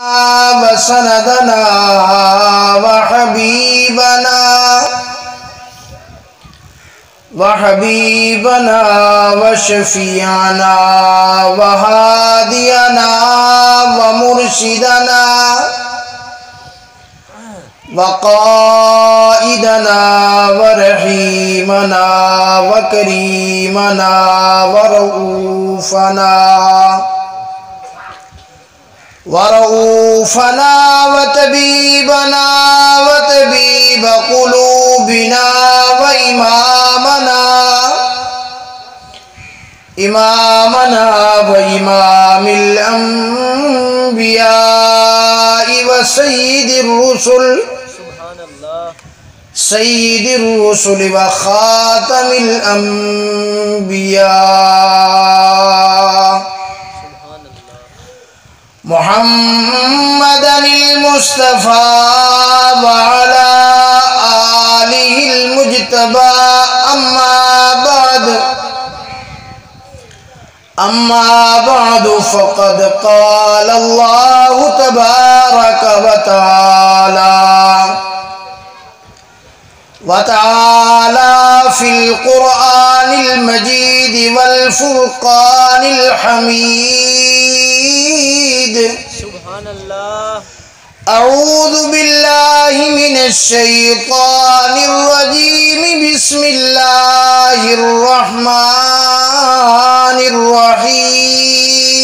वसनदना वहबीबना वशफियाना वहादियना वमुर्शिदना वक़ाइदना वरहीमना वकरीमना वरऊफना वतबीबना वतबीब क़ुलूबिना व इमामना व इमामिल अंबिया व सय्यिदिर रुसुल व खातमिल अंबिया मुहम्मदनिल मुस्तफ़ा व अला आलिहिल मुज्तबा अम्मा बाद फ़क़द क़ाल अल्लाहु तबारक व तआला फ़िल क़ुरआनिल मजीद वल फ़ुरक़ानिल हमीद। अऊज़ु बिल्लाहि मिनश शैतानिर रजीम। बिस्मिल्लाहिर रहमानिर रहीम।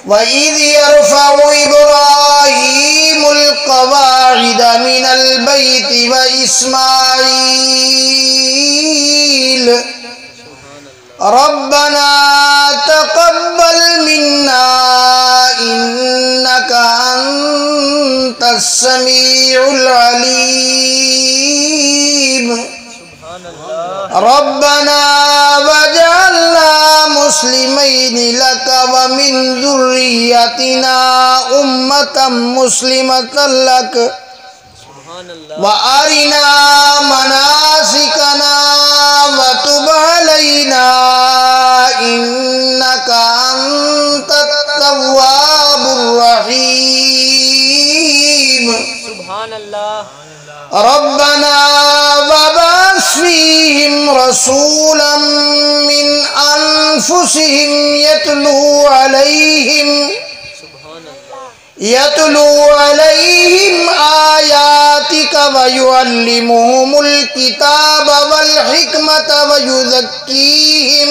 व इज़ यरफ़उ इब्राहीमुल क़वाइद मिनल बैति व इस्माईल रब्बना तक़ब्बल मिन्ना इन्नका अंतस समीउल अलीम। रब्बना वजअलना मुस्लिमैनि लक व मिन ज़ुर्रिय्यतिना उम्मतम मुस्लिमतन लक व अरिना मनासिकना व तुब अलैना इन्नका अंतत तव्वाबुर रहीम। रब्बना वबअस फ़ीहिम रसूलन मिन अनफुसिहिम यतलू अलैहिम आयातिक व युअल्लिमुहुमुल किताब वल हिकमत व युज़क्कीहिम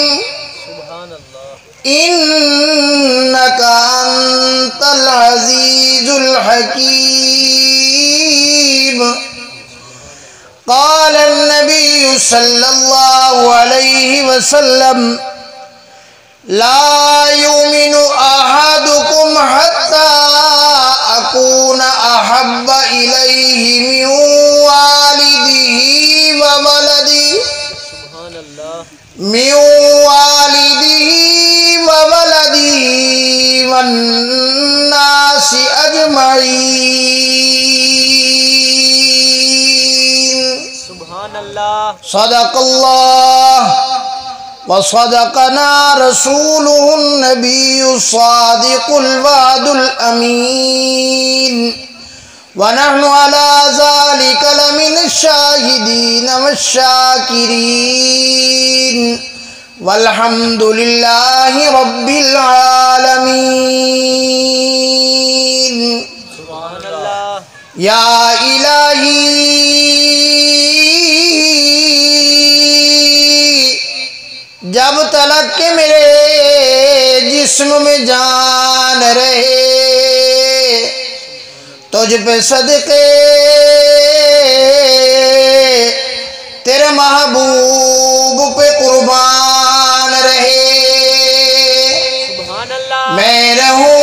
इन्नका अंतल अज़ीज़ुल हकीम। क़ाल अन्नबिय्यु सल्लल्लाहु अलैहि वसल्लम ला युमिनु अहदुकुम हत्ता अकूना अहब्बा इलैहि मिन वालिदिही व वलदिही वन्नासि अजमईन। सदक़ल्लाह व सदक़ना रसूलुहुन नबियुस सादिकुल वादुल अमीन व नहनु अला ज़ालिका लमिनश शाहिदीन वश्शाकिरीन वल्हम्दुलिल्लाहि रब्बिल आलमीन। या इलाही जब तलक के मेरे जिस्म में जान रहे तुझ पे सदके तेरे महबूब पे कुर्बान रहे। मैं रहूं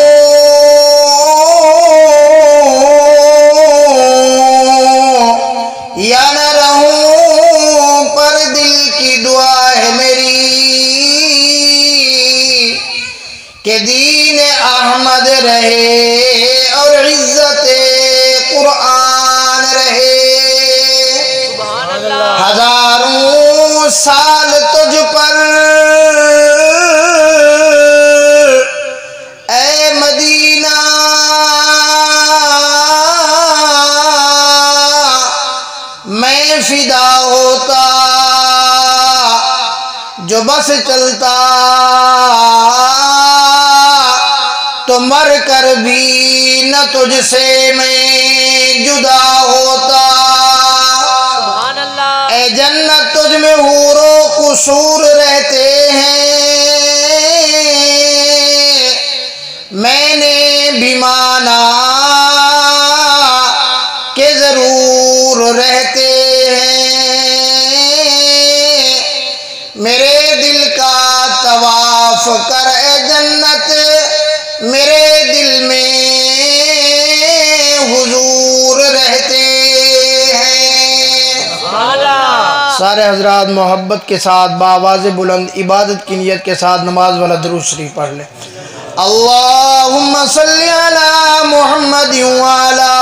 या न रहूं पर दिल की दुआ है मेरी कि दीन अहमद रहे और इज्जत कुरान रहे। हजारों साल तुझ पर तो मर कर भी न तुझसे मैं जुदा होता। ए जन्नत तुझ में हूरो कुसूर रहते हैं, मैंने भी माना के जरूर रहते हैं। मेरे दिल का तवाफ कर ए जन्नत, मेरे दिल में हुजूर रहते हैं। सारे हजरात मोहब्बत के साथ बावाज़ बुलंद इबादत की नियत के साथ नमाज वाला दुरूद शरीफ पढ़ लें। अल्लाहुम्मा सल्ली अला मुहम्मद व अला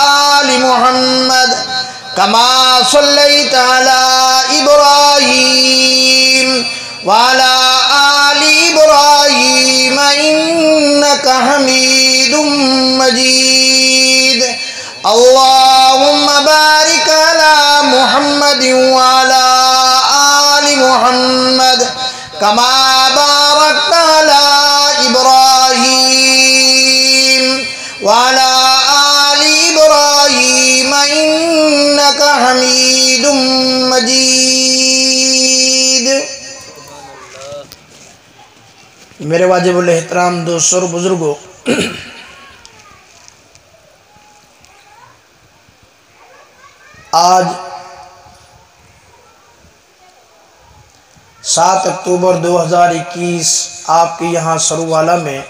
आलि मुहम्मद कमा सल्लैता अला इब्राहीम व अला आलि इब्राहीम इन्नका हमीदुम मजीद। अल्लाहुम्मा बारिक अला मुहम्मद व अला आलि मुहम्मद कमा बारकता अला इब्राहीम व अला आलि इब्राहीम इन्नका हमीदुम मजीद। मेरे वाजिबुल एहतराम दोस्तों और बुजुर्गों, आज 7 अक्टूबर 2021 आपके यहाँ सरुवाला में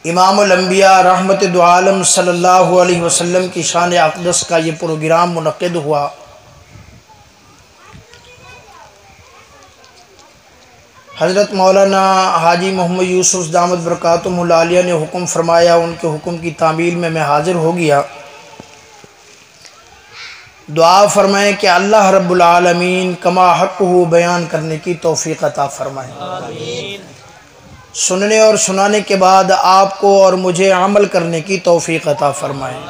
इमामुल अंबिया रहमत दो आलम सल्लल्लाहु अलैहि वसल्लम की शान अक़दस का ये प्रोग्राम मुनक़्क़िद हुआ। हज़रत मौलाना हाजी मोहम्मद यूसुफ दामद बरकातुहुल आलिया ने हुक्म फरमाया, उनके हुक्म की तामील में मैं हाज़िर हो गया। दुआ फरमाएँ कि अल्लाह रब्बुल आलमीन कमा हक़्क़ुहु बयान करने की तौफ़ीक़ अता फरमाएँ। सुनने और सुनाने के बाद आपको और मुझे अमल करने की तौफ़ीक़ अता फरमाएँ।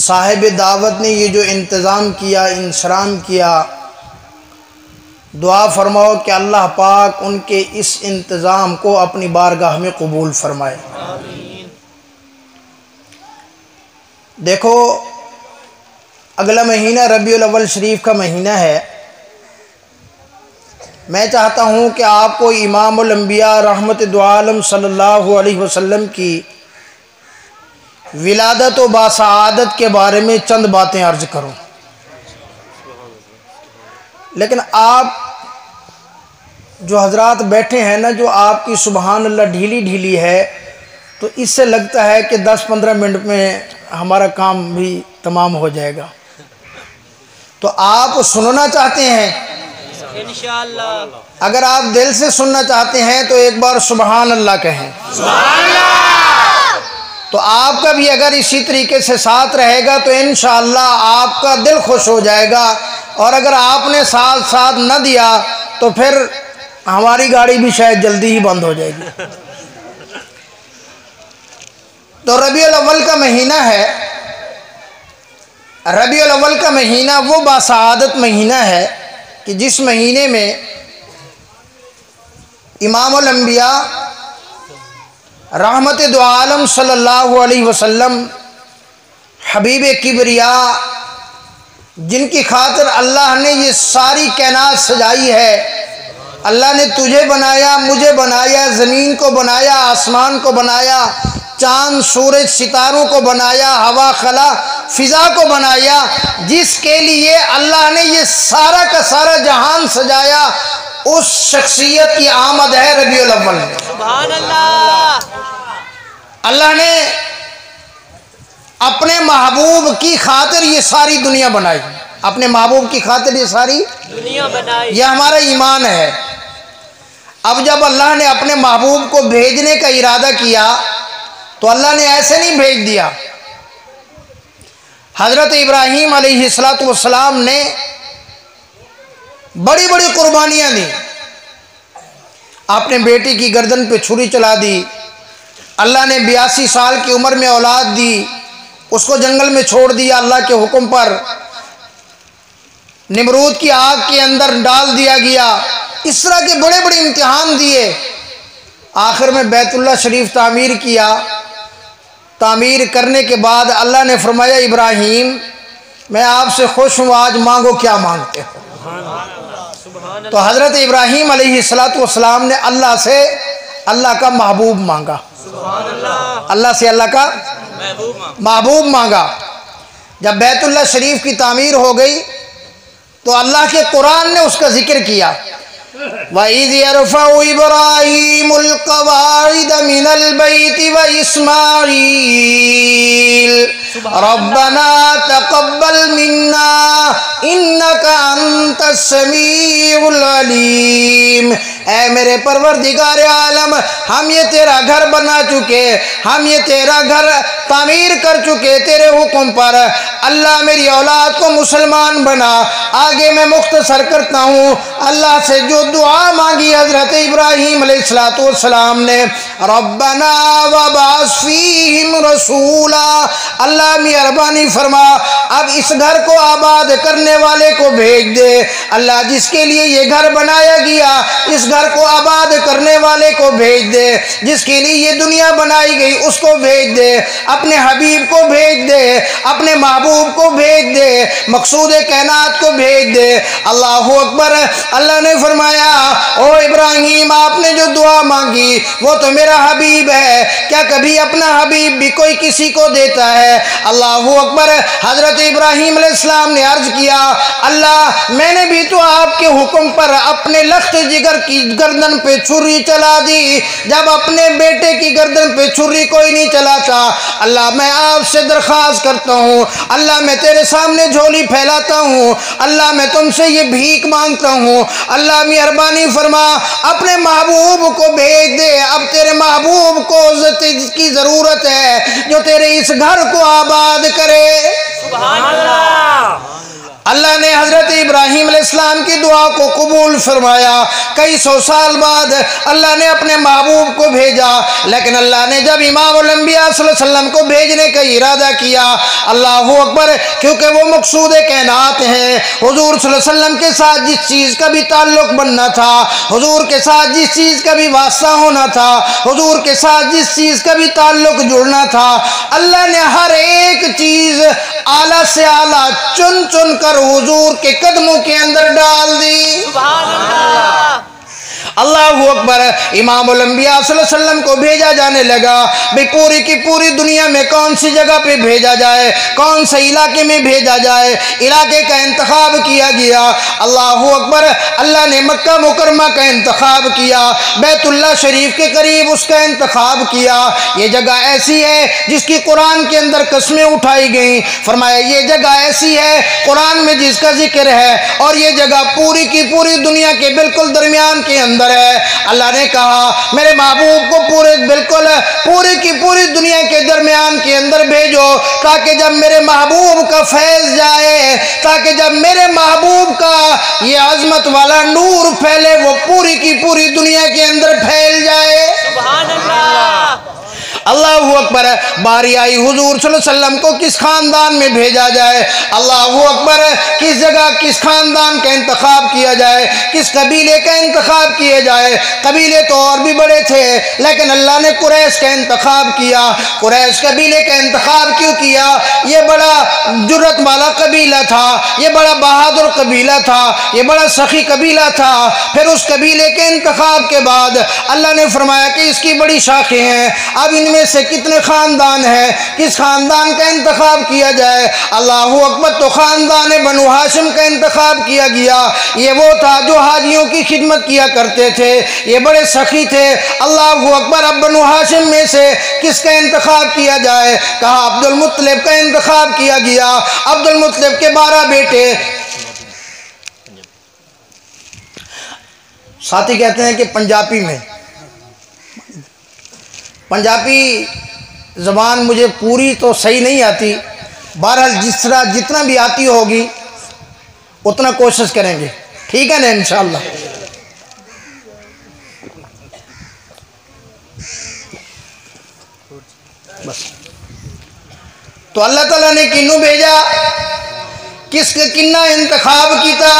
साहिब दावत ने ये जो इंतज़ाम किया, इंसराम किया, दुआ फरमाओ कि अल्लाह पाक उनके इस इंतज़ाम को अपनी बारगाह में कबूल फरमाए। देखो, अगला महीना रबीउल अव्वल शरीफ का महीना है। मैं चाहता हूँ कि आपको इमामुल अंबिया रहमत दो आलम सल्लल्लाहु अलैहि वसल्लम की विलादत व बासआदत के बारे में चंद बातें अर्ज करूँ। लेकिन आप जो हजरात बैठे हैं ना, जो आपकी सुबहान अल्लाह ढीली ढीली है, तो इससे लगता है कि 10-15 मिनट में हमारा काम भी तमाम हो जाएगा। तो आप सुनना चाहते हैं इंशाअल्लाह, अगर आप दिल से सुनना चाहते हैं तो एक बार सुबहान अल्लाह कहें। तो आपका भी अगर इसी तरीके से साथ रहेगा तो इंशाअल्लाह आपका दिल खुश हो जाएगा। और अगर आपने साथ साथ न दिया तो फिर हमारी गाड़ी भी शायद जल्दी ही बंद हो जाएगी। तो रबीउल अव्वल का महीना है। रबीउल अव्वल का महीना वो बासआदत महीना है कि जिस महीने में इमामुल अंबिया रहमत दो आलम सल्लल्लाहु अलैहि वसल्लम हबीब किबरिया, जिनकी खातिर अल्लाह ने ये सारी कायनात सजाई है, अल्लाह ने तुझे बनाया, मुझे बनाया, ज़मीन को बनाया, आसमान को बनाया, चाँद सूरज सितारों को बनाया, हवा खला फ़िज़ा को बनाया, जिसके लिए अल्लाह ने ये सारा का सारा जहान सजाया, उस शख्सियत की आमद है रबीउल अव्वल में। सुभान अल्लाह। अल्लाह ने अपने महबूब की खातिर ये सारी दुनिया बनाई, अपने महबूब की खातिर ये सारी दुनिया बनाई। ये हमारा ईमान है। अब जब अल्लाह ने अपने महबूब को भेजने का इरादा किया तो अल्लाह ने ऐसे नहीं भेज दिया। हज़रत इब्राहीम अलैहिस्सलातु वस्सलाम ने बड़ी बड़ी कुर्बानियाँ दी, अपने बेटी की गर्दन पे छुरी चला दी। अल्लाह ने 82 साल की उम्र में औलाद दी, उसको जंगल में छोड़ दिया अल्लाह के हुक्म पर, निमरूद की आग के अंदर डाल दिया गया। इस तरह के बड़े बड़े इम्तिहान दिए। आखिर में बैतुल्लाह शरीफ तामीर किया। तामीर करने के बाद अल्लाह ने फरमाया, इब्राहीम मैं आपसे खुश हूँ, आज मांगो क्या मांगते हो। तो हज़रत इब्राहीम अलैहिस्सलाम ने अल्लाह से अल्लाह का महबूब मांगा। अल्लाह से अल्लाह का महबूब मांगा। जब बैतुल्लाह शरीफ की तामीर हो गई तो अल्लाह के कुरान ने उसका जिक्र किया। वइज़ यरफ़उ इब्राहीमुल क़वाइद मिनल बैति व इस्माईल रब्बना तक़ब्बल मिन्ना इन्नका अंतस समीउल अलीम। ऐ मेरे परवरदिगार आलम, हम ये तेरा घर बना चुके, हम ये तेरा घर तामीर कर चुके तेरे हुक्म पर। अल्लाह मेरी औलाद को मुसलमान बना। आगे मैं मुख्तसर करता हूँ। अल्लाह से जो दुआ मांगी हज़रत इब्राहीम अलैहिस्सलाम ने, रब्बना वबाअस फीहिम रसूला, अल्लाह मेहरबानी फरमा अब इस घर को आबाद करने वाले को भेज दे। अल्लाह जिसके लिए ये घर बनाया गया, इस घर को आबाद करने वाले को भेज दे। जिसके लिए ये दुनिया बनाई गई उसको भेज दे। अपने हबीब को भेज दे, अपने महबूब को भेज दे, मकसूद कायनात को भेज दे। अल्लाहु अकबर। अल्लाह ने फरमाया, ओ इब्राहीम आपने जो दुआ मांगी वो तो मेरा हबीब है, क्या कभी अपना हबीब भी कोई किसी को देता है? अल्लाहु अकबर। हज़रत इब्राहीम अलैहिस्सलाम ने अर्ज किया, अल्लाह मैंने भी तो आपके हुक्म पर अपने लख्त जिगर की गर्दन पे छुरी चला दी, जब अपने बेटे की गर्दन पे छुरी कोई नहीं चलाता। अल्लाह मैं आपसे दरख्वास्त करता हूँ, अल्लाह मैं तेरे सामने झोली फैलाता हूँ, अल्लाह मैं तुमसे ये भीख मांगता हूँ, अल्लाह मेहरबानी फरमा अपने महबूब को भेज दे। अब तेरे महबूब को की ज़रूरत है जो तेरे इस घर को आबाद करे। सुभान अल्लाह। अल्लाह ने हज़रत इब्राहीम अलैहिस्सलाम की दुआ को कबूल फरमाया। कई सौ साल बाद अल्लाह ने अपने महबूब को भेजा, लेकिन अल्लाह ने जब इमामुल अंबिया सल्लल्लाहु अलैहि वसल्लम को भेजने का इरादा किया, अल्लाहु अकबर, क्योंकि वो मकसूद कायनात हैं, हुजूर सल्लल्लाहु अलैहि वसल्लम के साथ जिस चीज़ का भी ताल्लुक़ बनना था, हुजूर के साथ जिस चीज़ का भी वास्ता होना था, हुजूर के साथ जिस चीज़ का भी ताल्लुक़ जुड़ना था, अल्लाह ने हर एक चीज़ आला से आला चुन चुन कर हुजूर के कदमों के अंदर डाल दी। सुभान अल्लाह। अल्लाहु अकबर। इमामुल अंबिया सल्लल्लाहु अलैहि वसल्लम को भेजा जाने लगा। भाई पूरी की पूरी दुनिया में कौन सी जगह पे भेजा जाए, कौन से इलाके में भेजा जाए, इलाके का इंतखाब किया गया। अल्लाहु अकबर। अल्लाह ने मक्का मुकरमा का इंतखाब किया, बैतुल्लाह शरीफ के करीब उसका इंतखाब किया। ये जगह ऐसी है जिसकी कुरान के अंदर कस्में उठाई गई। फरमाया ये जगह ऐसी है कुरान में जिसका जिक्र है, और ये जगह पूरी की पूरी दुनिया के बिल्कुल दरमियान के अंदर है। अल्लाह ने कहा मेरे महबूब को पूरे बिल्कुल पूरी की पूरी दुनिया के दरमियान के अंदर भेजो, ताकि जब मेरे महबूब का फैज़ जाए, ताकि जब मेरे महबूब का ये अज़मत वाला नूर फैले, वो पूरी की पूरी दुनिया के अंदर फैल जाए। सुभान अल्लाह। अल्लाहु अकबर। बारी आई हुजूर सल्लल्लाहु अलैहि वसल्लम को किस खानदान में भेजा जाए। अल्लाहु अकबर। किस जगह किस खानदान का इंतखाब किया जाए, किस कबीले का इंतखाब किया जाए। कबीले तो और भी बड़े थे, लेकिन अल्लाह ने कुरैश का इंतखाब किया। कुरैश कबीले का इंतखाब क्यों किया? ये बड़ा जुर्रत वाला कबीला था, ये बड़ा बहादुर कबीला था, ये बड़ा सखी कबीला था। फिर उस कबीले के इंतखाब के बाद अल्लाह ने फरमाया कि इसकी बड़ी शाखें हैं, अब इनमें से कितने खानदान हैं, किस खानदान का इंतखाब किया जाए। अल्लाहु अकबर। तो खानदान बनु हाशिम का इंतखाब किया गया। ये वो था जो हाजियों की खिदमत किया करते थे, ये बड़े सखी थे। अल्लाहु अकबर। अब बनु हाशिम में से किसका इंतखाब किया जाए? कहा अब्दुल मुत्तलिब का इंतखाब किया गया। अब्दुल मुत्तलिब के 12 बेटे। साथी कहते हैं कि पंजाबी ज़बान मुझे पूरी तो सही नहीं आती, बहरहाल जितना भी आती होगी उतना कोशिश करेंगे, ठीक है ना इंशाअल्लाह। बस तो अल्लाह ताला ने किन्नू भेजा, किसके किन्ना इंतखाब किया?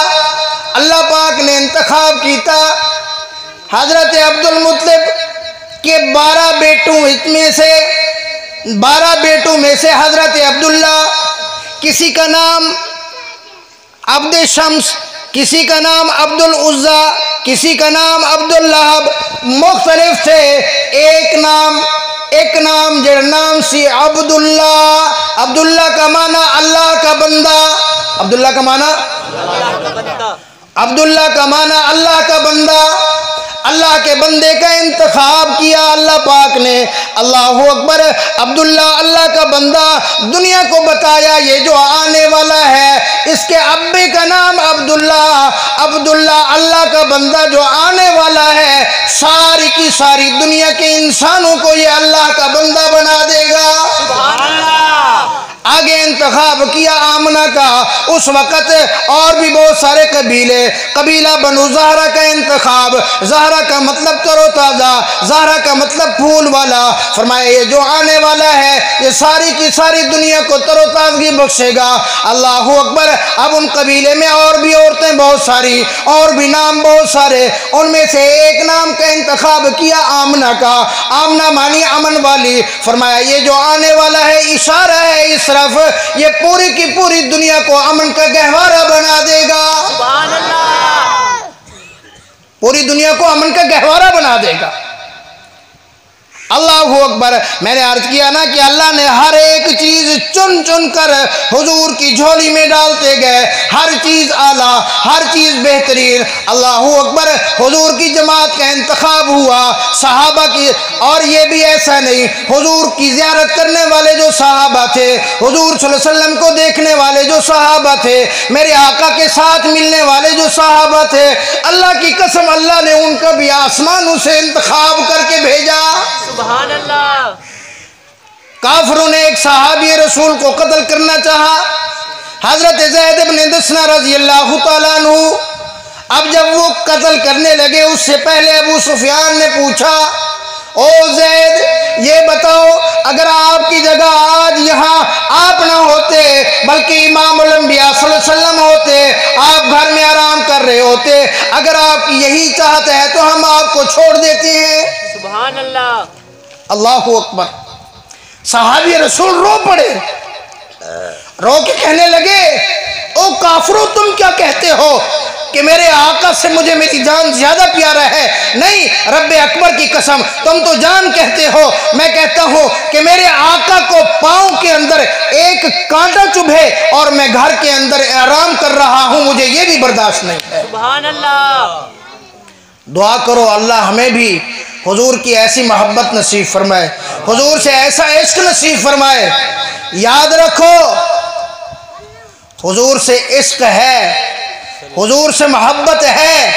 अल्लाह पाक ने इंतखाब किया हजरत अब्दुल मुत्तलिब के 12 बेटों में से हजरत अब्दुल्ला, किसी का नाम अब्द शम्स, किसी का नाम अब्दुल उज़्ज़ा, किसी का नाम अब्दुल लहब, मुख्तलिफ थे। एक नाम जड़ नाम सी अब्दुल्ला। अब्दुल्ला का माना अल्लाह का बंदा। अब्दुल्ला का माना अल्लाह का बंदा। अल्लाह के बंदे का इंतखाब किया अल्लाह पाक ने। अल्लाहु अकबर। अब्दुल्ला अल्लाह का बंदा, दुनिया को बताया ये जो आने वाला है इसके अब्बे का नाम अब्दुल्ला। अब्दुल्ला अल्लाह का बंदा जो आने वाला है, सारी की सारी दुनिया के इंसानों को ये अल्लाह का बंदा बना देगा। सुभान अल्लाह। आगे इंतखाब किया आमना का। उस वक़्त और भी बहुत सारे कबीला बनु ज़हरा का इंतखाब। ज़हरा का मतलब तरोताज़ा, ज़हरा का मतलब फूल वाला। फरमाया ये जो आने वाला है ये सारी की सारी दुनिया को तरोताज़गी बख्शेगा। अल्लाहु अकबर। अब उन कबीले में और भी औरतें बहुत सारी, और भी नाम बहुत सारे। उनमें से एक नाम का इंतखाब किया आमना का। आमना मानी अमन वाली। फरमाया ये जो आने वाला है इशारा है इस तरफ, ये पूरी की पूरी दुनिया को अमन का गहवारा बना देगा। सुभान अल्लाह। पूरी दुनिया को अमन का गहवारा बना देगा। अल्लाहु अकबर। मैंने अर्ज किया ना कि अल्लाह ने हर एक चीज चुन चुन कर हुजूर की झोली में डालते गए। हर चीज आला, हर चीज बेहतरीन। अल्लाहु अकबर। हुजूर की जमात का इंतखाब हुआ, सहाबा की। और ये भी ऐसा नहीं, हुजूर की ज़ियारत करने वाले जो सहाबा थे, हुजूर सल्लल्लाहु अलैहि वसल्लम को देखने वाले जो सहाबा थे, मेरे आका के साथ मिलने वाले जो सहाबा थे, अल्लाह की कसम अल्लाह ने उनका भी आसमानों से इंतखाब करके भेजा। सुभान अल्लाह। काफिरों ने एक सहाबी रसूल को कत्ल करना चाहा, हजरत ज़ैद इब्न दसना रज़ी अल्लाह तआला अन्हु। अब जब वो कत्ल करने लगे, उससे पहले अबू सुफियान ने पूछा, ओ ज़ैद ये बताओ, अगर आपकी जगह आज यहाँ आप ना होते बल्कि इमामुल अंबिया सल्लल्लाहु अलैहि वसल्लम होते, आप घर में आराम कर रहे होते, अगर आपकी यही चाहत है तो हम आपको छोड़ देते हैं। सुभान अल्लाह। अल्लाहु अकबर। सहाबी रसूल रो पड़े, रो के कहने लगे, ओ काफिरों तुम क्या कहते हो कि मेरे आका से मुझे मेरी जान ज्यादा प्यारा है? नहीं, रब्बे अकबर की कसम, तुम तो जान कहते हो, मैं कहता हूं कि मेरे आका को पांव के अंदर एक कांटा चुभे और मैं घर के अंदर आराम कर रहा हूं, मुझे ये भी बर्दाश्त नहीं है। सुभान अल्लाह। दुआ करो अल्लाह हमें भी हुजूर की ऐसी मोहब्बत नसीब फरमाए, हुजूर से ऐसा इश्क नसीब फरमाए। याद रखो, हुजूर से इश्क है, हुजूर से मोहब्बत है,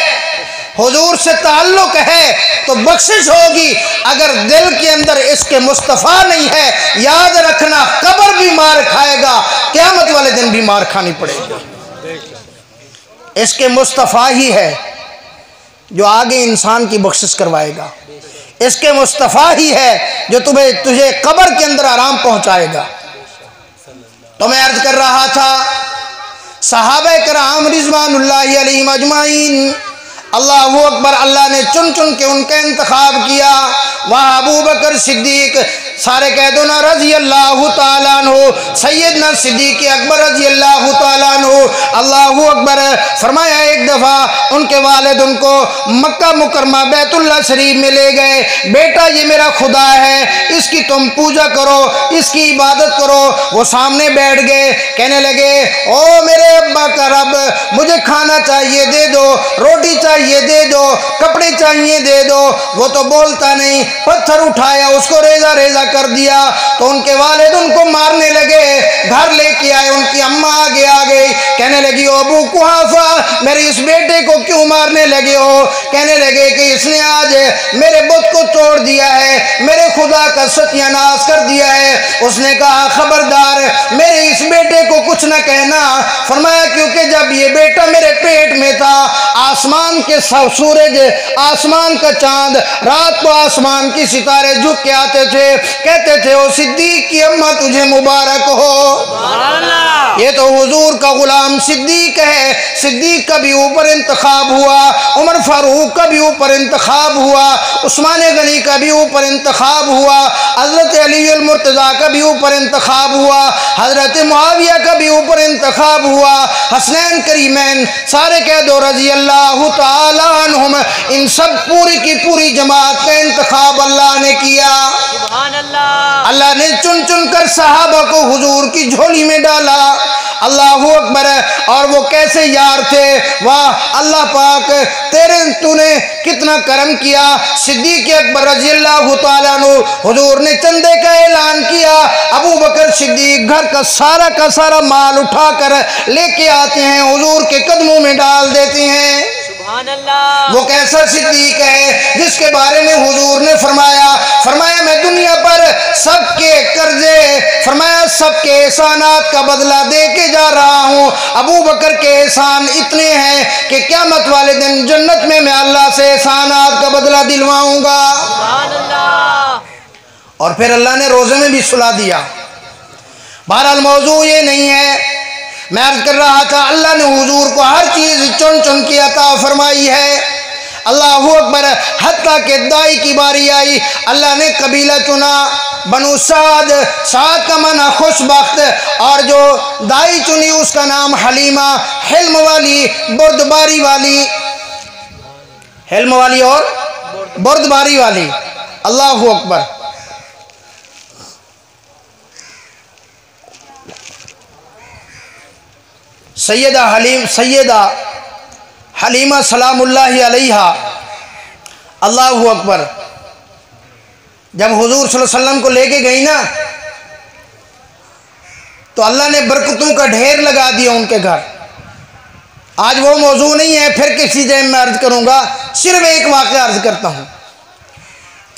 हुजूर से ताल्लुक है तो बख्शिश होगी। अगर दिल के अंदर इश्क मुस्तफ़ा नहीं है, याद रखना कब्र भी मार खाएगा, क़यामत वाले दिन भी मार खानी पड़ेगी। इश्क मुस्तफ़ा ही है जो आगे इंसान की बख्शिश करवाएगा। इसके मुस्तफ़ा ही है जो तुझे कब्र के अंदर आराम पहुंचाएगा। तो मैं अर्ज कर रहा था, सहाबा किराम रिज़वानुल्लाहि अलैहिम अजमाइन, अल्लाहु अकबर। अल्लाह ने चुन चुन के उनका इंतखाब किया। वहाँ अबू बकर सिद्दीक, सारे कह दो ना रज़ी अल्लाह तआला अन्हु, सैयदना सिद्दीक अकबर रज़ी अल्लाह तआला अन्हु। अल्लाहु अकबर। फरमाया एक दफ़ा उनके वालिद उनको मक्का मुकरमा बैतुल्लाह शरीफ में ले गए, बेटा ये मेरा खुदा है, इसकी तुम पूजा करो, इसकी इबादत करो। वो सामने बैठ गए, कहने लगे, ओ मेरे अब्बा का रब, मुझे खाना चाहिए दे दो, रोटी चाहिए दे दो, कपड़े चाहिए दे दो। वो तो बोलता नहीं, पत्थर उठाया, उसको रेजा रेजा कर दिया। तो उनके वालिद उनको मारने लगे, घर लेके आए, उनकी अम्मा आगे आ गई, कहने लगी, ओ अबू कुहाफा, मेरे इस बेटे को क्यों मारने लगे हो? कहने लगे कि इसने आज मेरे बुत को तोड़ दिया है, मेरे खुदा का सत्यानाश कर दिया है। उसने कहा, खबरदार मेरे इस बेटे को कुछ न कहना। फरमाया, क्योंकि जब ये बेटा मेरे पेट में था, आसमान के सूरज, आसमान का चांद, रात को आसमान के सितारे झुक के आते थे, कहते थे ओ सिद्दीक की अम्मा तुझे मुबारक हो। ये तो हुजूर का गुलाम सिद्दीक है। सिद्दीक का भी ऊपर इंतखाब हुआ, उमर फारूक का भी ऊपर इंतखाब हुआ, उस्मान गनी का भी ऊपर इंतखाब हुआ, हज़रत अली अल मुर्तज़ा का भी ऊपर इंतखाब हुआ, हज़रत मुआविया का भी ऊपर इंतखाब हुआ, हसनैन करीमैन सारे कह दो रज़ी अल्लाह तआला अन्हुम, इन सब पूरी की पूरी जमात का इंतखाब अल्लाह ने किया। सुभान अल्लाह। अल्लाह ने चुन चुन कर सहाबा को हुजूर की झोली में डाला। अल्लाहु अकबर। और वो कैसे यार थे, वाह अल्लाह पाक तूने कितना करम किया। सिद्दीक़ अकबर रज़ी अल्लाह तआला अन्हु, हुजूर ने चंदे का ऐलान किया, अबू बकर सिद्दीक़ घर का सारा माल उठाकर लेके आते हैं, हुजूर के कदमों में डाल देते हैं। वो कैसा सिद्दीक है जिसके बारे में हुजूर ने फरमाया मैं दुनिया पर सबके कर्जे, फरमाया सबके एहसानात का बदला दे के जा रहा हूँ। अबू बकर के एहसान इतने हैं कि क़यामत वाले दिन जन्नत में मैं अल्लाह से एहसानात का बदला दिलवाऊंगा। और फिर अल्लाह ने रोज़े में भी सुला दिया। बहरहाल मौजू ये नहीं है, मैं अर्ज कर रहा था अल्लाह ने हुजूर को हर चीज़ चुन चुन के अता फरमाई है। अल्लाहु अकबर। हत्ता के दाई की बारी आई, अल्लाह ने कबीला चुना बनु साद, साद का माना खुशबख्त, और जो दाई चुनी उसका नाम हलीमा, हिल्म वाली बुर्दबारी वाली, हिल्म वाली और बुर्दबारी वाली। अल्लाहु अकबर। सैयदा हलीमा सलामुल्लाहि अलैहा। अल्लाहु अकबर। जब हुजूर सल्लल्लाहु अलैहि वसल्लम को लेके गई ना, तो अल्लाह ने बरकतों का ढेर लगा दिया उनके घर। आज वो मौजू नहीं है, फिर किसी टाइम में अर्ज करूंगा, सिर्फ एक वाक़या अर्ज करता हूं।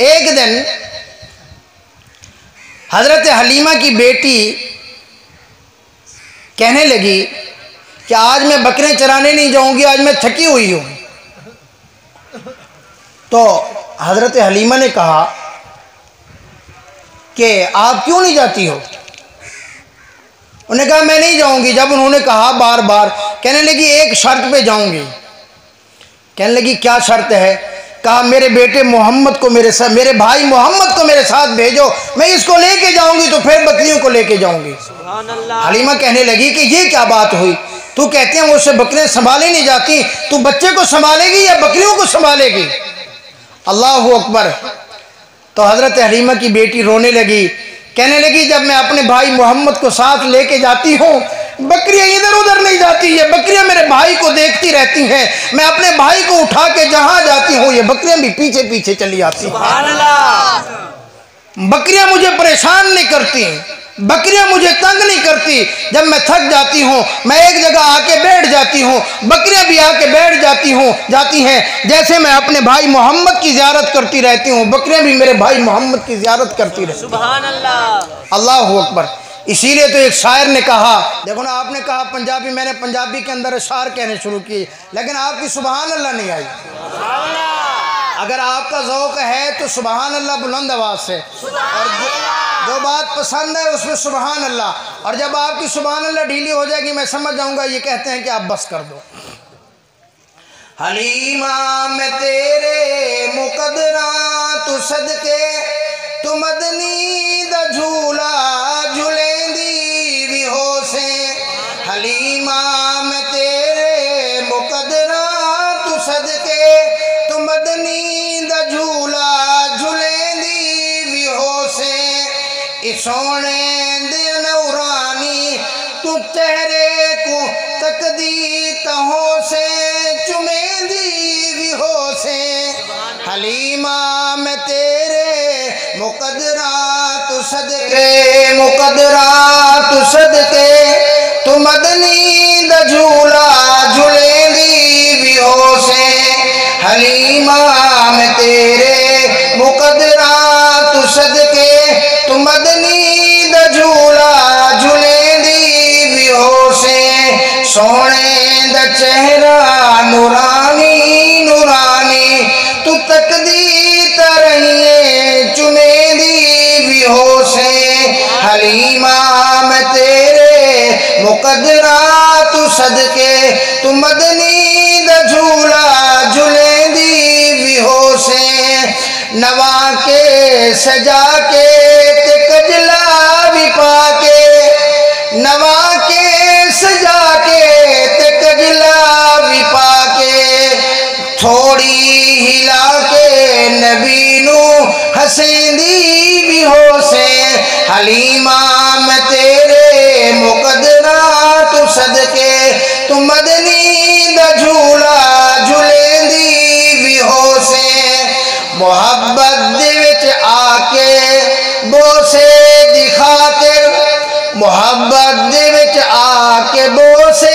एक दिन हजरत हलीमा की बेटी कहने लगी कि आज मैं बकरे चराने नहीं जाऊंगी, आज मैं थकी हुई हूं। तो हजरत हलीमा ने कहा कि आप क्यों नहीं जाती हो? उन्होंने कहा मैं नहीं जाऊंगी। जब उन्होंने कहा बार बार, कहने लगी एक शर्त पे जाऊंगी। कहने लगी क्या शर्त है? कहा मेरे बेटे मोहम्मद को मेरे साथ, मेरे भाई मोहम्मद को मेरे साथ भेजो, मैं इसको लेके जाऊंगी तो फिर बकरियों को लेके जाऊंगी। हलीमा कहने लगी कि ये क्या बात हुई? तू कहती है मुझसे बकरियां संभाली नहीं जाती, तू बच्चे को संभालेगी या बकरियों को संभालेगी? अल्लाहु अकबर। तो हजरत हलीमा की बेटी रोने लगी, कहने लगी जब मैं अपने भाई मोहम्मद को साथ लेके जाती हूँ, बकरियां इधर उधर नहीं जाती, ये बकरियां मेरे भाई को देखती रहती हैं। मैं अपने भाई को उठा के जहां जाती हूँ, ये बकरियां भी पीछे पीछे चली आती हैं। बकरियां मुझे परेशान नहीं करती, बकरियां मुझे तंग नहीं करती। जब मैं थक जाती हूँ, मैं एक जगह आके बैठ जाती हूँ, बकरियां भी आके बैठ जाती हैं। जैसे मैं अपने भाई मोहम्मद की ज़ियारत करती रहती हूँ, बकरियां भी मेरे भाई मोहम्मद की ज़ियारत करती रहती हैं। सुभान अल्लाह। अल्लाहु अकबर। इसीलिए तो एक शायर ने कहा, देखो ना, आपने कहा पंजाबी, मैंने पंजाबी के अंदर अशार कहने शुरू किए, लेकिन आपकी सुभान अल्लाह नहीं आई। अगर आपका ज़ौक़ है तो सुभान अल्लाह बुलंद आवाज़ से, और जो बात पसंद है उसमें सुभान अल्लाह। और जब आपकी सुभान अल्लाह ढीली हो जाएगी, मैं समझ जाऊंगा ये कहते हैं कि आप बस कर दो। हलीमा मैं तेरे मुकदरा तू सदके, तू मदनी दा झूला झूलेंदी भी हो से। हलीमा मैं तेरे मुकदरा तू सदके, तू मदनी दा झूला झूलेंदी भी हो से। सोने दे नौरानी तू चेहरे को तकदी तहों से, चुमेंदी भी हो से। हलीमा मैं तेरे मुकदरा तू सदके, मुकदरा तू सदके, तू मदनी दा झूला झूलेंदी भी हो से। हलीमा मैं तेरे मुकदरा तू सदके, तू मदनी दा झूला झूलेंदी भी हो से। सोने दा चेहरा नूरानी नूरानी, तू तकदी तरहिए चुमेंदी भी हो हलीमा मैं तेरे मुकदरा तू सदके तू मदनी दा झूला झूलेंदी भी हो से नवा के सजा के ते कजला भी पाके नवा के सजा के ते कजला भी पाके थोड़ी हिला के नबी नू हसेंदी भी हो से हलीमा मैं तेरे मुकदरा तू सदके तू मदनी दा झूला झूलेंदी भी हो से मोहब्बत दे विच आके बोसे दिखातिर मोहब्बत दे विच आके बोसे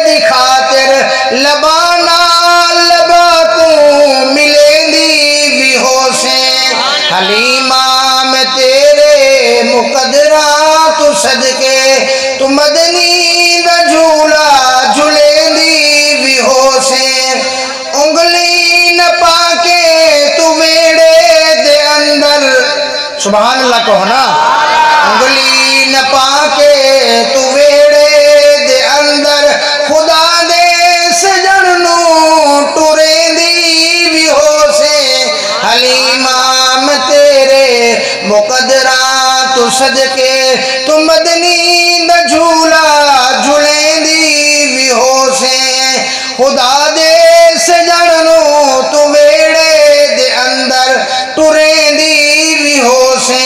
दिखातिर लबाना लबा तू मिलेंदी भी हो से हलीमा मैं तेरे मुकदरा तू सदके तू मदनी दा झूला झूलेंदी भी हो से उंगली न पाके तू वेड़े दे अंदर सुभान अल्लाह कहो ना उंगली न पाके तू वेड़े दे अंदर खुदा दे सजन नू टुरेंदी भी हो से हलीमा मैं तेरे मुकदरा तू सदके तू मदनी दा झूला झूलेंदी भी हो से खुदा दे सजन नू तू वेड़े दे अंदर टुरेंदी भी हो से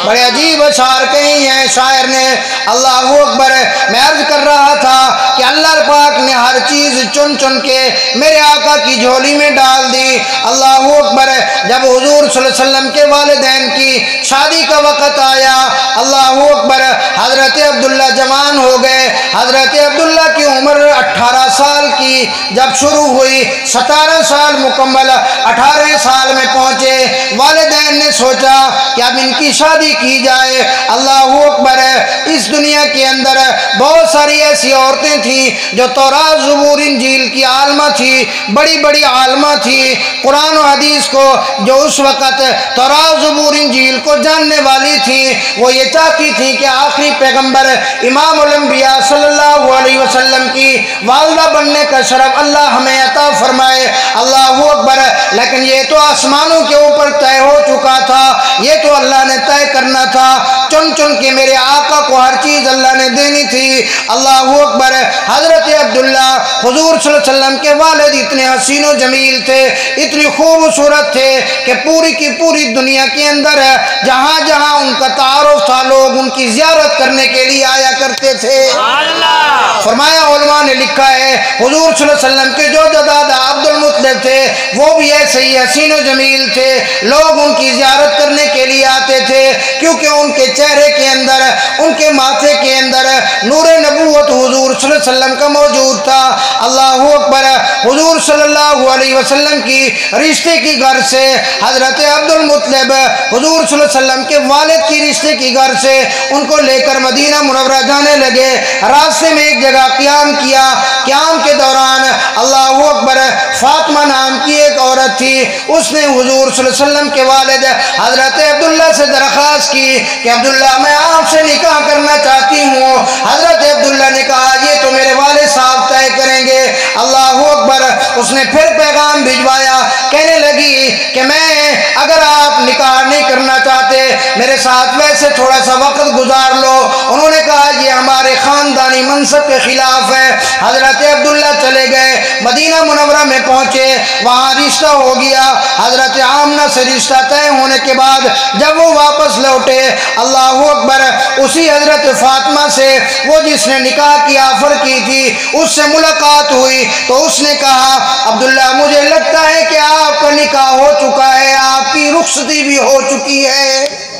बड़े अजीब अशार कही हैं शायर ने अल्लाह अकबर। मैं अर्ज कर रहा था कि अल्लाह पाक ने हर चीज़ चुन चुन के मेरे आका की झोली में डाल दी। अल्लाह अकबर। जब हुजूर सल्लल्लाहु अलैहि वसल्लम के वालिदैन की शादी का वक़्त आया अल्लाह अकबर हज़रत अब्दुल्ला जवान हो गए। हज़रत अब्दुल्ला की उम्र 18 साल की जब शुरू हुई 17 साल मुकम्मल 18वें साल में पहुँचे। वालिदैन ने सोचा कि अब इनकी शादी की जाए। अल्लाह अकबर। इस दुनिया के अंदर बहुत सारी ऐसी औरतें थीं जो तौरात ज़बूर इंजील की आलमा थी, बड़ी बड़ी आलमा थी। कुरान और हदीस को जो उस वक़्त तौरात ज़बूर इंजील को जानने वाली थी वो ये चाहती थी कि आखिरी पैगंबर इमाम उल अंबिया सल्लल्लाहु अलैहि वसल्लम की वालिदा बनने का शरफ अल्लाह हमें अता फरमाए। अल्लाह अकबर। लेकिन ये तो आसमानों के ऊपर तय हो चुका था, ये तो अल्लाह ने तय करना था। चुन चुन के मेरे आका को हर चीज़ अल्लाह ने देनी थी। अल्लाह अकबर। हज़रत अब्दुल्ला हुजूर सल्लल्लाहु अलैहि वसल्लम के वालिद इतने हसीनो जमील थे, इतनी खूबसूरत थे कि पूरी की पूरी दुनिया के अंदर जहाँ जहाँ उनका तारुफ था लोग उनकी ज़ियारत करने के लिए आया करते थे। फरमाया उलमा ने लिखा है हुजूर सल्लल्लाहु अलैहि वसल्लम के जो दादा अब्दुल मुत्तलिब थे वो भी ऐसे ही हसीनो जमील थे। लोग उनकी ज़ियारत करने के लिए आते थे क्योंकि उनके चेहरे के अंदर उनके माथे के अंदर नूर नबूवत हुजूर सल्लल्लाहु अलैहि वसल्लम का मौजूद था। अल्लाह अकबर। हुजूर सल्लल्लाहु अलैहि वसल्लम की रिश्ते की घर से हज़रत अब्दुल मुत्तलिब हुजूर सल्लल्लाहु अलैहि वसल्लम के वालिद की रिश्ते की घर से उनको लेकर मदीना मुनव्वरा जाने लगे। रास्ते में एक जगह क़याम किया। क़याम के दौरान अल्लाह अकबर फातिमा नाम की एक औरत थी, उसने हुजूर सल्लल्लाहु अलैहि वसल्लम के वालिद हज़रत अब्दुल्ला से दरख्वास्त की कि अब्दुल्ला मैं आपसे निकाह करना चाहती हूँ। हज़रत अब्दुल्ला ने कहा ये तो मेरे वालिद साहब तय करेंगे। अल्लाह अकबर। उसने फिर पैगाम भिजवाया, कहने लगी कि मैं अगर आप निकाह नहीं करना चाहते मेरे साथ वैसे थोड़ा सा वक्त गुजार लो। उन्होंने कहा ये हमारे ख़ानदानी मनसब के ख़िलाफ़ है। हज़रत अब्दुल्ला चले गए, मदीना मुनव्वरा में पहुँचे, वहाँ रिश्ता हो गया। हज़रत आमना से रिश्ता तय होने के बाद जब वो वापस लौटे अल्लाह अकबर उसी हज़रत फातिमा से वो जिसने निकाह की ऑफ़र की थी उससे मुलाकात हुई तो उसने कहा अब्दुल्ला मुझे लगता है कि आपका निकाह हो चुका है, आपकी रुखसती भी हो चुकी है।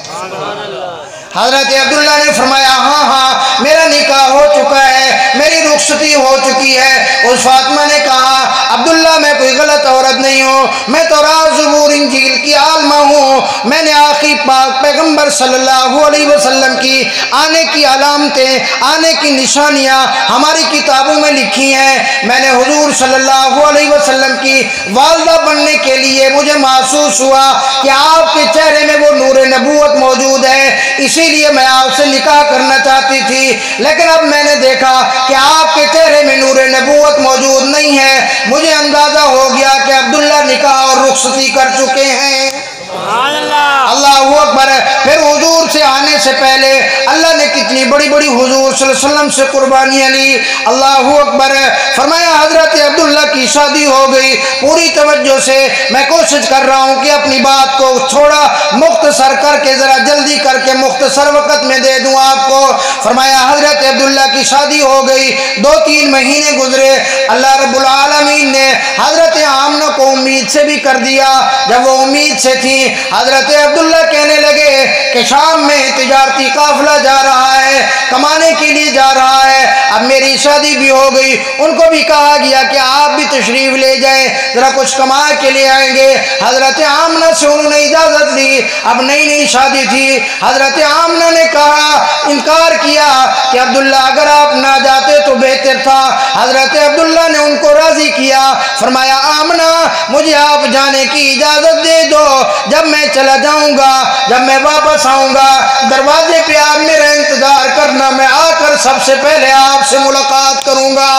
हज़रत अब्दुल्ला ने फरमाया हाँ हाँ मेरा निकाह हो चुका है, मेरी रुखसती हो चुकी है। उस फातिमा ने कहा अब्दुल्ला मैं कोई गलत औरत नहीं हूँ, मैं तौरात ज़बूर इंजील की आलमा हूँ। मैंने आखिरी पाक पैगंबर सल्लल्लाहु अलैहि वसल्लम की आने की अलामतें आने की निशानियाँ हमारी किताबों में लिखी हैं। मैंने हुजूर सल्लल्लाहु अलैहि वसल्लम की वालिदा बनने के लिए मुझे मासूम महसूस हुआ कि आपके चेहरे में वो नूर नबूवत मौजूद है, इसीलिए मैं आपसे निकाह करना चाहती थी। लेकिन अब मैंने देखा कि आपके चेहरे में नूर नबूवत मौजूद नहीं है। मुझे अंदाजा हो गया कि अब्दुल्ला निकाह और रुखसती कर चुके हैं। अल्लाहू अकबर। फिर हुजूर से आने से पहले अल्लाह ने कितनी बड़ी बड़ी हुजूर सल्लल्लाहु अलैहि वसल्लम से कुर्बानियाँ ली। अल्लाहू अकबर। फरमाया हजरत अब्दुल्ला की शादी हो गई। पूरी तवज्जो से मैं कोशिश कर रहा हूँ कि अपनी बात को थोड़ा मुख्तसर करके ज़रा जल्दी करके मुख्तसर वक़्त में दे दूँ आपको। फरमाया हजरत अब्दुल्ला की शादी हो गई, 2-3 महीने गुजरे। अल्लाह रब्बुल आलमीन ने हजरत आमना को उम्मीद से भी कर दिया। जब वो उम्मीद से थी, हजरत अब्दुल्ला कहने लगे कि शाम में तिजारती काफिला जा रहा है, कमाने के लिए जा रहा है। अब मेरी शादी भी हो गई, उनको भी कहा गया कि आप भी तशरीफ ले जाएं, जरा कुछ कमा के ले आएंगे। हजरत आमना से उन्होंने इजाजत ली। अब नई नई शादी थी। हजरत आमना ने कहा, इनकार किया कि अब्दुल्ला अगर आप ना जाते तो बेहतर था। हजरत अब्दुल्ला ने उनको राजी किया। फरमाया आमना मुझे आप जाने की इजाजत दे दो, जब मैं चला जाऊंगा, जब मैं वापस आऊंगा, दरवाजे पे आप मेरा इंतजार करना, मैं आकर सबसे पहले आपसे मुलाकात करूंगा।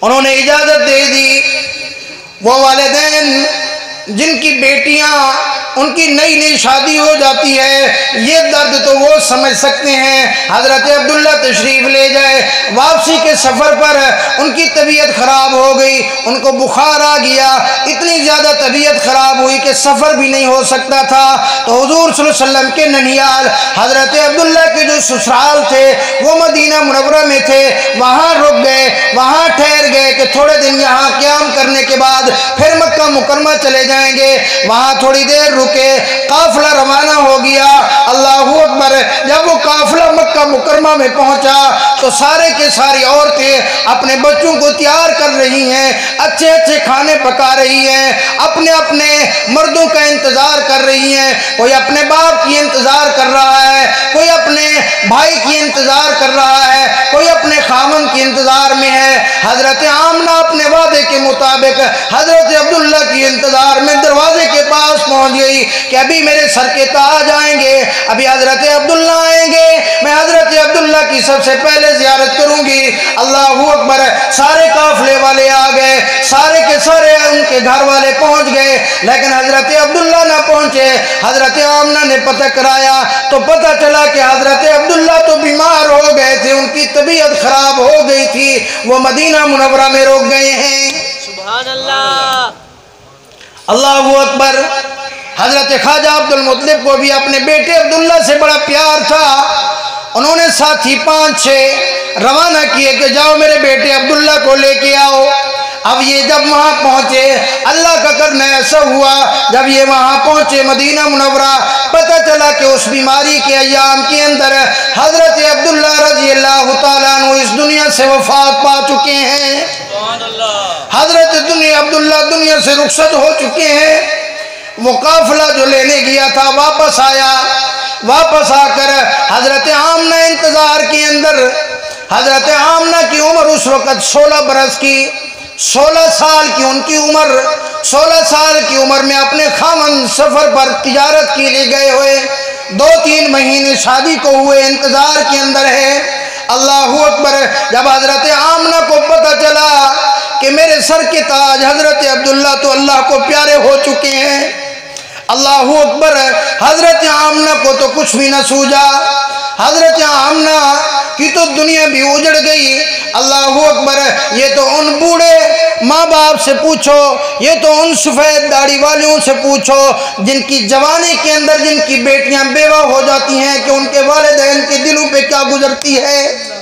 उन्होंने इजाजत दे दी। वो वालिदैन जिनकी बेटियां उनकी नई नई शादी हो जाती है, ये दर्द तो वो समझ सकते हैं। हजरत अब्दुल्ला तशरीफ ले जाए, वापसी के सफ़र पर उनकी तबीयत ख़राब हो गई, उनको बुखार आ गया। इतनी ज़्यादा तबीयत ख़राब हुई कि सफ़र भी नहीं हो सकता था। तो हुजूर सल्लल्लाहु अलैहि वसल्लम के ननियाल हजरत अब्दुल्ला के जो ससुराल थे वो मदीना मुनव्वरा में थे, वहाँ रुक गए, वहाँ ठहर गए कि थोड़े दिन यहाँ क़याम करने के बाद फिर मक्का मुकरमा चले जाएंगे। वहाँ थोड़ी देर रुके, काफिला रवाना हो गया। अल्लाहू अकबर। जब वो काफिला मक्का मुकरमा में पहुंचा तो सारे के सारी औरतें अपने बच्चों को तैयार कर रही हैं, अच्छे अच्छे खाने पका रही हैं, अपने अपने मर्दों का इंतजार कर रही हैं। कोई अपने बाप की इंतजार कर रहा है, कोई अपने भाई की इंतजार कर रहा है, कोई अपने खामन की इंतजार में है। हजरत आमना अपने वादे के मुताबिक हजरत अब्दुल्ला की इंतजार में दरवाजे के पास पहुंच गई कि अभी मेरे सर के ताज आएंगे, अभी हजरत अब्दुल्ला आएंगे, मैं हजरत अब्दुल्ला की सबसे पहले ज़ियारत करूंगी। अल्लाहू अकबर। सारे काफिले वाले आ गए, सारे के सारे उनके घर वाले पहुंच गए, लेकिन हजरत अब्दुल्ला ना पहुंचे। हजरत आमना ने पता कराया तो पता चला कि हजरत अब्दुल्ला तो बीमार हो गए थे, उनकी तबीयत खराब हो गई थी, वो मदीना मुनव्वरा में रुक गए हैं। सुभान अल्लाह। अल्लाहू अकबर। हजरत ख्वाजा अब्दुल मुत्तलिब को भी अपने बेटे अब्दुल्ला से बड़ा प्यार था। उन्होंने साथी 5-6 रवाना किए कि जाओ मेरे बेटे अब्दुल्ला को लेके आओ। अब ये जब वहाँ पहुँचे, अल्लाह का करना ऐसा हुआ, जब ये वहाँ पहुँचे मदीना मुनव्वरा, पता चला कि उस बीमारी के अय्याम के अंदर हजरत अब्दुल्ला रज़ी अल्लाह तआला अन्हु इस दुनिया से वफात पा चुके हैं। हजरत अब्दुल्ला दुनिया से रुखसत हो चुके हैं। वो काफिला जो लेने गया था वापस आया। वापस आकर हजरत आमना इंतजार के अंदर, हजरत आमना की उम्र उस वक़्त 16 बरस की, 16 साल की उनकी उम्र। 16 साल की उम्र में अपने खामन सफ़र पर तिजारत के लिए गए हुए, 2-3 महीने शादी को हुए इंतजार के अंदर है। अल्लाहू अकबर। जब हजरत आमना को पता चला कि मेरे सर के ताज हजरत अब्दुल्ला तो अल्लाह को प्यारे हो चुके हैं, अल्लाहू अकबर। हजरत आमना को तो कुछ भी न सूझा। हजरत आमना की तो दुनिया भी उजड़ गई। अल्लाहू अकबर। ये तो उन बूढ़े माँ बाप से पूछो, ये तो उन सफ़ेद दाढ़ी वालों से पूछो जिनकी जवानी के अंदर जिनकी बेटियां बेवा हो जाती हैं कि उनके वालिदैन के दिलों पे क्या गुजरती है।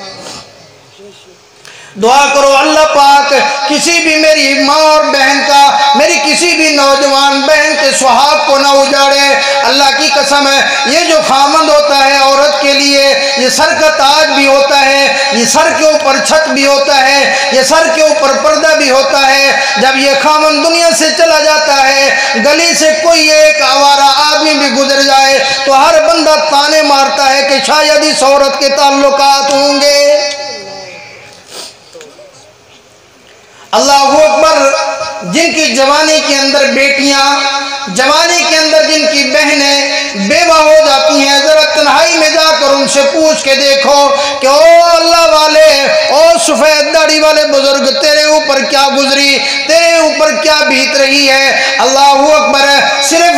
दुआ करो अल्लाह पाक किसी भी मेरी माँ और बहन का, मेरी किसी भी नौजवान बहन के सुहाग को ना उजाड़े। अल्लाह की कसम है, ये जो खामंद होता है औरत के लिए, ये सर का ताज भी होता है, ये सर के ऊपर छत भी होता है, ये सर के ऊपर पर्दा भी होता है। जब ये खामंद दुनिया से चला जाता है, गली से कोई एक आवारा आदमी भी गुजर जाए तो हर बंदा ताने मारता है कि शायद इस औरत के ताल्लुकात होंगे। अल्लाहू अकबर। जिनकी जवानी के अंदर बेटियां, जवानी के अंदर जिनकी बहनें बेवा हो जाती हैं, जरा तन्हाई में जाकर उनसे पूछ के देखो कि ओ अल्लाह वाले, ओ सफेद दाढ़ी वाले बुजुर्ग, तेरे ऊपर क्या गुजरी, तेरे ऊपर क्या बीत रही है। अल्लाहू अकबर। सिर्फ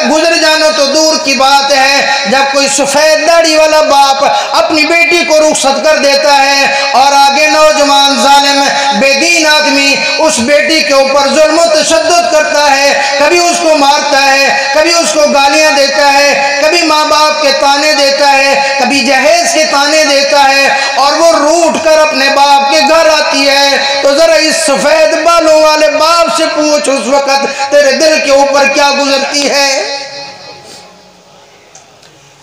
गुजर जाना तो दूर की बात है, जब कोई सफेद दाढ़ी वाला बाप अपनी बेटी को रुखसत कर देता है और आगे नौजवान जालिम बेदीन आदमी उस बेटी के ऊपर जुल्म तशद्दुद करता है, कभी उसको मारता है, कभी उसको गालियां देता है, कभी माँ बाप के ताने देता है, कभी जहेज के ताने देता है, और वो रूठ कर अपने बाप के घर आती है, तो जरा इस सफेद बालों वाले बाप से पूछ उस वक्त तेरे दिल के ऊपर क्या गुजरती है।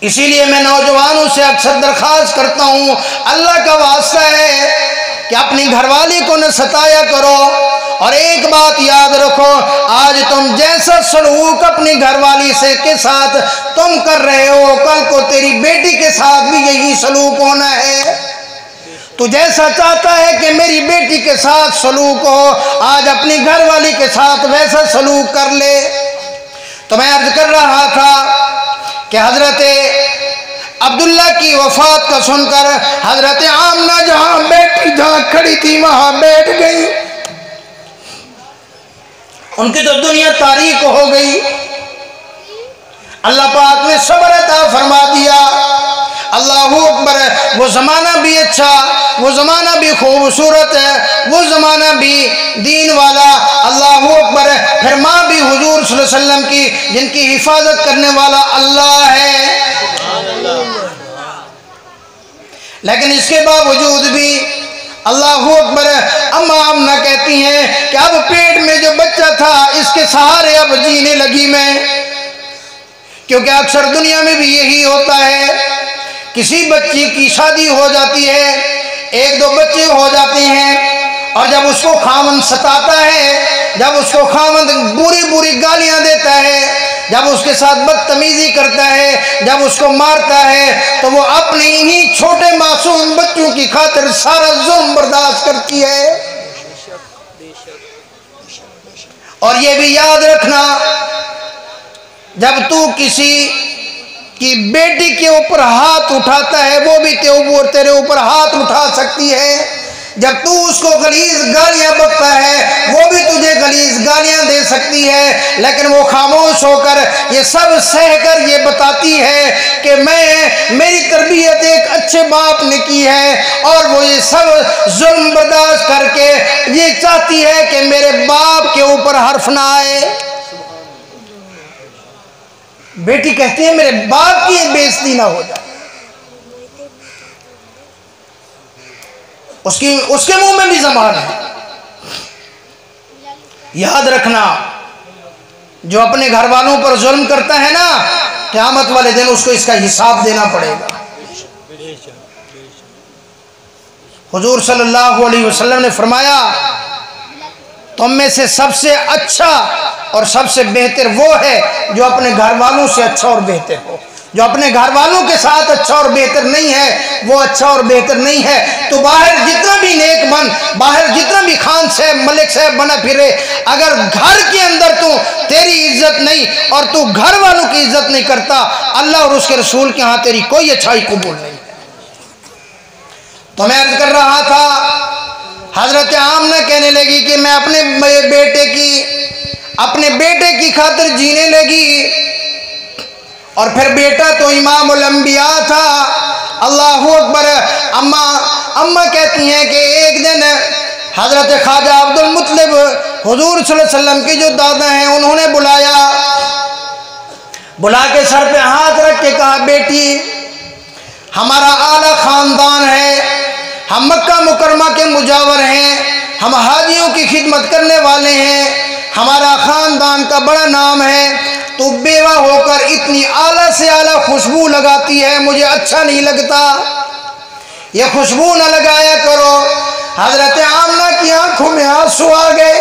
इसीलिए मैं नौजवानों से अक्सर दरखास्त करता हूँ, अल्लाह का वास्ता है कि अपनी घरवाली को न सताया करो। और एक बात याद रखो, आज तुम जैसा सलूक अपनी घरवाली से के साथ तुम कर रहे हो, कल को तेरी बेटी के साथ भी यही सलूक होना है। तू जैसा चाहता है कि मेरी बेटी के साथ सलूक हो, आज अपनी घरवाली के साथ वैसा सलूक कर ले। तो मैं अर्ज कर रहा था कि हजरत अब्दुल्ला की वफात का सुनकर हजरत आमना जहां बैठी, जहां खड़ी थी, वहां बैठ गई। उनकी तो दुनिया तारीक हो गई। अल्लाह पाक ने सब्र अता फरमा दिया। अल्लाहू अकबर। वो ज़माना भी अच्छा, वो ज़माना भी खूबसूरत है, वो ज़माना भी दीन वाला। अल्लाहू अकबर। फिर माँ भी हुजूर सल्लल्लाहु अलैहि वसल्लम की, जिनकी हिफाजत करने वाला अल्लाह है। लेकिन इसके बावजूद भी अल्लाहू अकबर। अम्मा आमना कहती हैं कि अब पेट में जो बच्चा था, इसके सहारे अब जीने लगी मैं। क्योंकि अक्सर दुनिया में भी यही होता है, किसी बच्ची की शादी हो जाती है, एक दो बच्चे हो जाते हैं, और जब उसको खामन सताता है, जब उसको खामन बुरी बुरी गालियां देता है, जब उसके साथ बदतमीजी करता है, जब उसको मारता है, तो वो अपने ही छोटे मासूम बच्चों की खातिर सारा जुल्म बर्दाश्त करती है। और ये भी याद रखना, जब तू किसी की बेटी के ऊपर हाथ उठाता है, वो भी तेरे ऊपर हाथ उठा सकती है। जब तू उसको गलीज गालियां बकता है, वो भी तुझे गलीज गालियां दे सकती है। लेकिन वो खामोश होकर ये सब सहकर ये बताती है कि मेरी तरबियत एक अच्छे बाप ने की है, और वो ये सब जुल्म बर्दाश्त करके ये चाहती है कि मेरे बाप के ऊपर हर्फ ना आए। बेटी कहती है मेरे बाप की बेइज्जती ना हो जाए। उसके मुंह में भी ज़बान है। याद रखना, जो अपने घर वालों पर जुल्म करता है ना, क़यामत वाले दिन उसको इसका हिसाब देना पड़ेगा। हुजूर सल्लल्लाहु अलैहि वसल्लम ने फरमाया, तुम में से सबसे अच्छा और सबसे बेहतर वो है जो अपने घर वालों से अच्छा और बेहतर हो। जो अपने घर वालों के साथ अच्छा और बेहतर नहीं है, वो अच्छा और बेहतर नहीं है। तो बाहर जितना भी नेक बन, बाहर जितना भी खान साहब मलिक साहब बना फिरे, अगर घर के अंदर तू तेरी इज्जत नहीं और तू घर वालों की इज्जत नहीं करता, अल्लाह और उसके रसूल के यहाँ तेरी कोई अच्छाई कबूल नहीं है। तो मैं अर्ज कर रहा था, हजरत आमना कहने लगी कि मैं अपने बेटे की खातिर जीने लगी। और फिर बेटा तो इमामुल अंबिया था। अल्लाहू अकबर। अम्मा कहती हैं कि एक दिन हजरत ख्वाजा अब्दुल मुत्तलिब हुजूर सल्लल्लाहु अलैहि वसल्लम के जो दादा हैं, उन्होंने बुला के सर पे हाथ रख के कहा, बेटी हमारा आला खानदान है, हम मक्का मुकरमा के मुजावर हैं, हम हाजियों की खिदमत करने वाले हैं, हमारा खानदान का बड़ा नाम है। तो बेवा होकर इतनी आला से आला खुशबू लगाती है, मुझे अच्छा नहीं लगता, ये खुशबू न लगाया करो। हजरत आमना की आंखों में आंसू आ गए।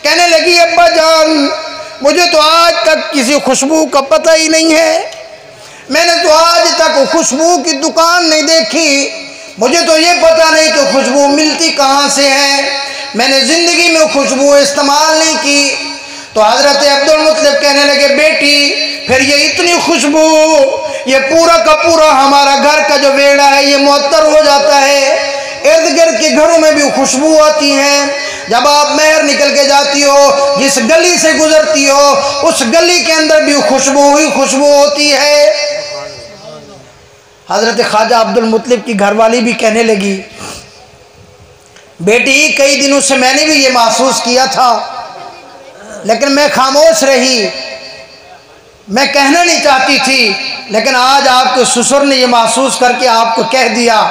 कहने लगी, अब्बा जान, मुझे तो आज तक किसी खुशबू का पता ही नहीं है, मैंने तो आज तक खुशबू की दुकान नहीं देखी, मुझे तो ये पता नहीं कि खुशबू मिलती कहाँ से है। मैंने ज़िंदगी में खुशबू इस्तेमाल नहीं की। तो हज़रत अब्दुल मुत्तलिब कहने लगे, बेटी फिर ये इतनी खुशबू, ये पूरा का पूरा हमारा घर का जो वेड़ा है ये मुअत्तर हो जाता है। इर्द गिर्द के घरों में भी खुशबू आती है। जब आप महर निकल के जाती हो, जिस गली से गुजरती हो, उस गली के अंदर भी खुशबू ही खुशबू होती है। हज़रत ख्वाजा अब्दुल मुत्तलिब की घरवाली भी कहने लगी, बेटी कई दिनों से मैंने भी ये महसूस किया था, लेकिन मैं खामोश रही, मैं कहना नहीं चाहती थी, लेकिन आज आपके ससुर ने ये महसूस करके आपको कह दिया।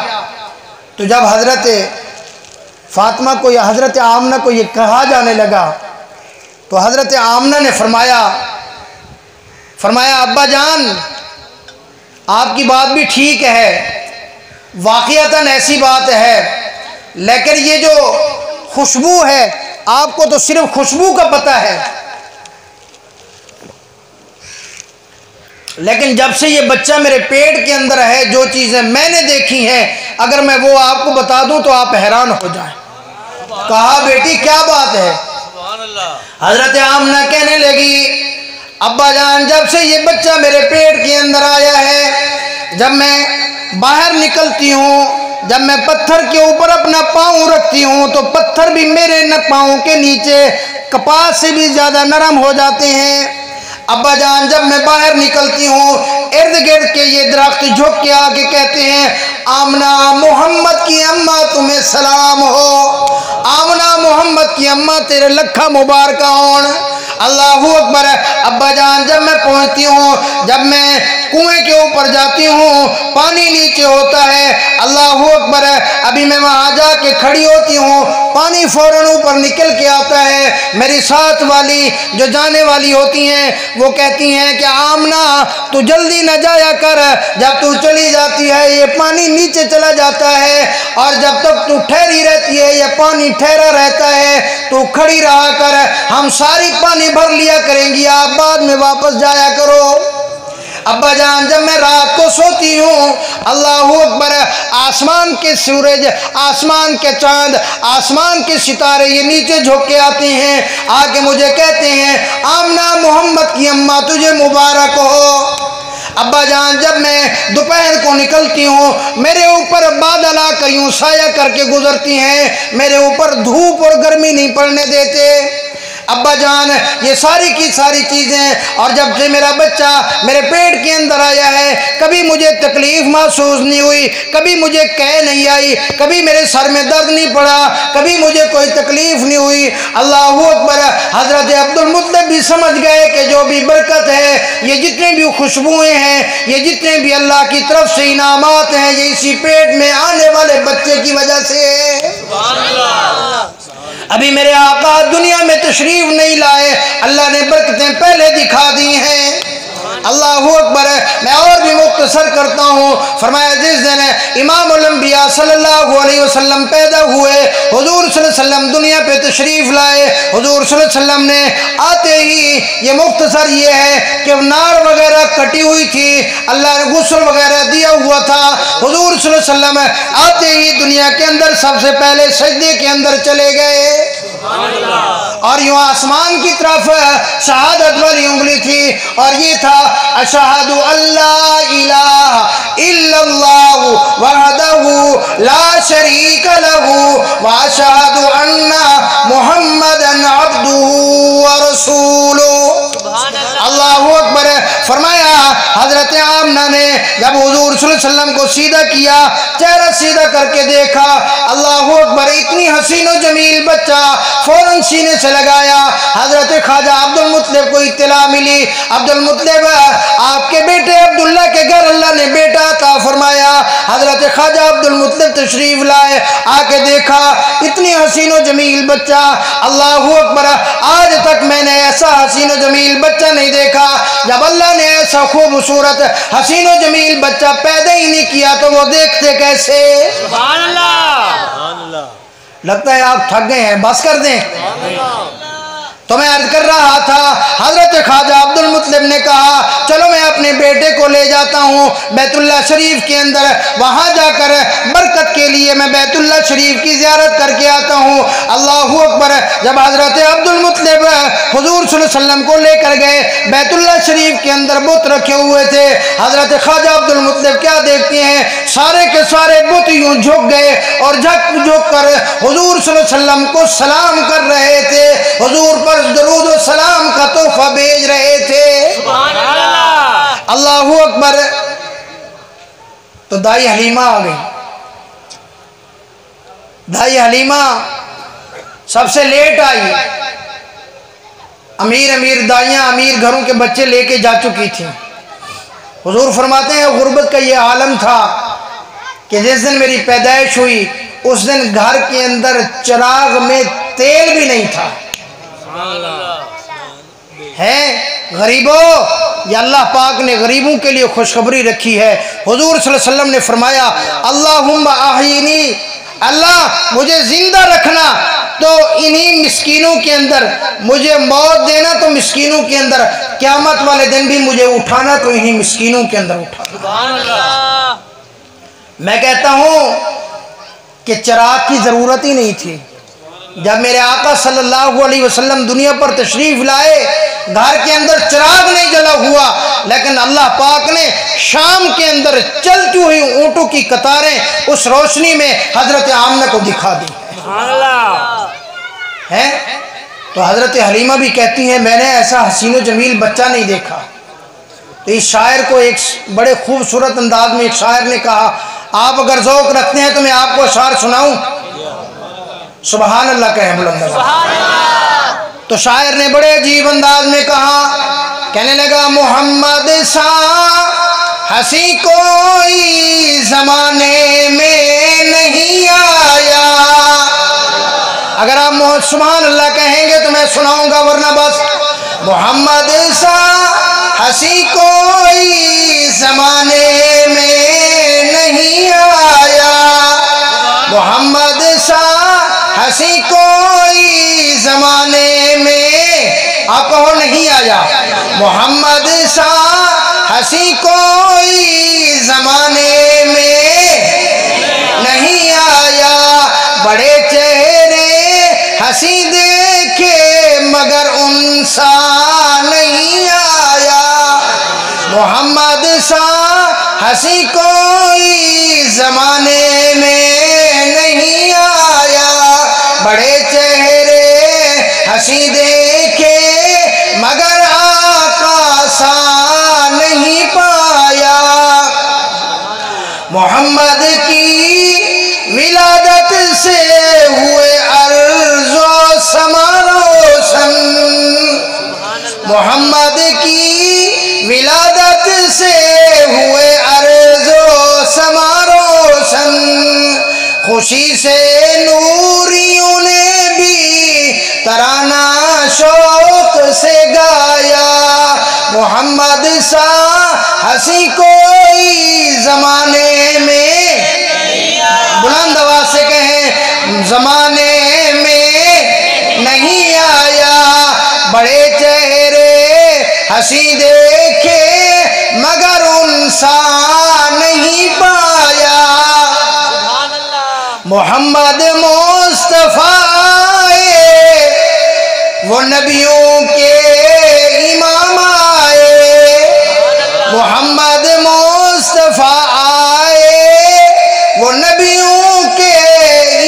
तो जब हज़रत फातिमा को या हज़रत आमना को ये कहा जाने लगा, तो हज़रत आमना ने फरमाया अब्बा जान आपकी बात भी ठीक है, वाक़ियतन ऐसी बात है, लेकिन ये जो खुशबू है आपको तो सिर्फ खुशबू का पता है, लेकिन जब से ये बच्चा मेरे पेट के अंदर है, जो चीज़ें मैंने देखी हैं, अगर मैं वो आपको बता दूं तो आप हैरान हो जाएं। कहा बेटी क्या बात है? हज़रत आमना कहने लगी, अब्बा जान जब से ये बच्चा मेरे पेट के अंदर आया है, जब मैं बाहर निकलती हूँ, जब मैं पत्थर के ऊपर अपना पाँव रखती हूँ तो पत्थर भी मेरे न पाँव के नीचे कपास से भी ज़्यादा नरम हो जाते हैं। अब्बा जान जब मैं बाहर निकलती हूँ, इर्द गिर्द के ये दरख्त झुक के आके कहते हैं, आमना मोहम्मद की अम्मा तुम्हें सलाम हो, आमना मोहम्मद की अम्मा तेरे लखा मुबारक होन। अल्लाहू अकबर। अब्बा जान जब मैं पहुँचती हूँ, जब मैं कुएं के ऊपर जाती हूँ, पानी नीचे होता है, अल्लाहू अकबर, अभी मैं वहाँ जाके खड़ी होती हूँ, पानी फौरन ऊपर निकल के आता है। मेरी साथ वाली जो जाने वाली होती हैं वो कहती हैं कि आमना तू जल्दी न जाया कर, जब तू चली जाती है ये पानी नीचे चला जाता है, और जब तक तू ठहरी रहती है ये पानी ठहरा रहता है, तू खड़ी रहा कर, हम सारी पानी भर लिया करेंगी, आप बाद में वापस जाया करो। अब्बा जान जब मैं रात को सोती हूँ, अल्लाहू अकबर, आसमान के सूरज, आसमान के चांद, आसमान के सितारे ये नीचे झुक के आते हैं, आके मुझे कहते हैं आमना मोहम्मद की अम्मा तुझे मुबारक हो। अब्बा जान जब मैं दोपहर को निकलती हूँ, मेरे ऊपर बादल आकर यूँ साया करके गुजरती हैं, मेरे ऊपर धूप और गर्मी नहीं पड़ने देते। अब्बा जान ये सारी की सारी चीज़ें, और जब से मेरा बच्चा मेरे पेट के अंदर आया है, कभी मुझे तकलीफ़ महसूस नहीं हुई, कभी मुझे कह नहीं आई, कभी मेरे सर में दर्द नहीं पड़ा, कभी मुझे कोई तकलीफ़ नहीं हुई। अल्लाहू अकबर। हज़रत अब्दुल मुत्तलिब भी समझ गए कि जो भी बरकत है, ये जितने भी खुशबुएँ हैं, ये जितने भी अल्लाह की तरफ से इनामात हैं, ये इसी पेट में आने वाले बच्चे की वजह से है। अभी मेरे आका दुनिया में तशरीफ नहीं लाए, अल्लाह ने बरकतें पहले दिखा दी हैं। अल्लाहू अकबर। मैं और भी मुख्तसर करता हूँ। फरमाया जिस दिन इमामुल अंबिया सल्लल्लाहु अलैहि वसल्लम पैदा हुए, हुजूर सल्लल्लाहु अलैहि वसल्लम दुनिया पे तशरीफ़ लाए, हुजूर सल्लल्लाहु अलैहि वसल्लम ने आते ही, ये मुख्तसर ये है कि नार वगैरह कटी हुई थी, अल्लाह ने गुस्ल वगैरह दिया हुआ था, हुजूर सल्लल्लाहु अलैहि वसल्लम आते ही दुनिया के अंदर सबसे पहले सजदे के अंदर चले गए, और यूँ आसमान की तरफ शहादत वाली उंगली थी, और ये था अशहदु अल्ला इलाहा इल्लल्लाहु वहदहु ला शरीक लहू व अशहदु अन्ना मुहम्मदन अब्दुहु व रसूलुहु। अल्लाहू अकबर। फरमाया हजरत आमना ने जब हुजूर सल्लल्लाहु अलैहि वसल्लम को सीधा किया, चेहरा सीधा करके देखा, अल्लाहू अकबर, इतनी हसीन और जमील बच्चा, फौरन सीने से लगाया। हजरत ख्वाजा अब्दुल मुत्तलिब को इत्तला मिली, अब्दुल मुत्तलिब आपके बेटे अब्दुल्ला के घर अल्लाह ने बेटा अता फरमाया। हजरत ख्वाजा अब्दुल मुत्तलिब तशरीफ लाए, आके देखा इतनी हसीन और जमील बच्चा, अल्लाहू अकबर, आज तक मैंने ऐसा हसीन और जमील बच्चा नहीं देखा। जब अल्लाह ने ऐसा खूबसूरत हसीन और जमील बच्चा पैदा ही नहीं किया तो वो देखते कैसे? सुभान अल्लाह। लगता है आप थक गए हैं, बस कर दें। तो मैं अर्ज कर रहा था, हजरत ख्वाजा अब्दुल मुत्तलिब ने कहा चलो मैं अपने बेटे को ले जाता हूँ बैतुल्लाह शरीफ के अंदर, वहाँ जाकर बरकत के लिए मैं बैतुल्लाह शरीफ की ज़ियारत करके आता हूँ। अल्लाहू अकबर। जब हज़रत अब्दुल मुत्तलिब हुजूर सल्लल्लाहु अलैहि वसल्लम को लेकर गए, बैतुल्लाह शरीफ के अंदर बुत रखे हुए थे। हज़रत ख्वाजा अब्दुल मुत्तलिब क्या देखते हैं, सारे के सारे बुत यूँ झुक गए और झुक कर हुजूर सल्लल्लाहु अलैहि वसल्लम को सलाम कर रहे थे, हुजूर पर दरूद व सलाम का तोहफा भेज रहे थे। सुभान अल्लाह। अल्लाहू अकबर। तो दाई हलीमा आ गई। दाई हलीमा सबसे लेट आई। अमीर दाइयाँ अमीर घरों के बच्चे लेके जा चुकी थी। हुजूर फरमाते हैं गुर्बत का ये आलम था कि जिस दिन मेरी पैदाइश हुई उस दिन घर के अंदर चिराग में तेल भी नहीं था। है गरीबों, या अल्लाह पाक ने गरीबों के लिए खुशखबरी रखी है। हुजूर सल्लल्लाहु अलैहि वसल्लम ने फरमाया अल्लाहुम्मा आहीनी, अल्लाह मुझे जिंदा रखना तो इन्हीं मिस्कीनों के अंदर, मुझे मौत देना तो मिस्कीनों के अंदर, क़यामत वाले दिन भी मुझे उठाना तो इन्हीं मिस्कीनों के अंदर उठाना। मैं कहता हूँ कि चिराग की ज़रूरत ही नहीं थी। जब मेरे आका सल्लल्लाहु अलैहि वसल्लम दुनिया पर तशरीफ़ लाए, घर के अंदर चिराग नहीं जला हुआ, लेकिन अल्लाह पाक ने शाम के अंदर चलती हुई ऊँटों की कतारें उस रोशनी में हज़रत आमना को दिखा दी है। तो हज़रत हलीमा भी कहती हैं मैंने ऐसा हसीन जमील बच्चा नहीं देखा। तो इस शायर को एक बड़े खूबसूरत अंदाज में एक शायर ने कहा, आप अगर ज़ौक़ रखते हैं तो मैं आपको अशार सुनाऊं। सुभान अल्लाह कहें बुलंद। तो शायर ने बड़े अजीब अंदाज में कहा, कहने लगा मोहम्मद सा हंसी कोई ज़माने में नहीं आया। अगर आप सुभान अल्लाह कहेंगे तो मैं सुनाऊंगा, वरना बस मोहम्मद सा हंसी कोई ज़माने में नहीं आया, मोहम्मद सा हंसी कोई ज़माने में आप कहो नहीं आया, मोहम्मद सा हंसी कोई ज़माने में नहीं आया। बड़े चेहरे हंसी देखे मगर उनसा नहीं आया, मोहम्मद सा हंसी कोई ज़माने में नहीं आया। बड़े चेहरे हंसी देखे मगर आका सा नहीं पाया। मोहम्मद की विलादत से हुए अर्ज़ो समारोशन, मोहम्मद की विलादत से हुए अर्ज़ो समारोशन। खुशी से नूरियों ने भी तराना शौक से गाया, मोहम्मद सा हंसी कोई ज़माने में, बुलंद आवाज़ से कहें ज़माने में नहीं आया। बड़े चेहरे हंसी देखे मगर उनसा नहीं पाया। मोहम्मद मुस्तफ़ा वो नबियों के इमाम आए, मोहम्मद मुस्तफ़ा आए वो नबियों के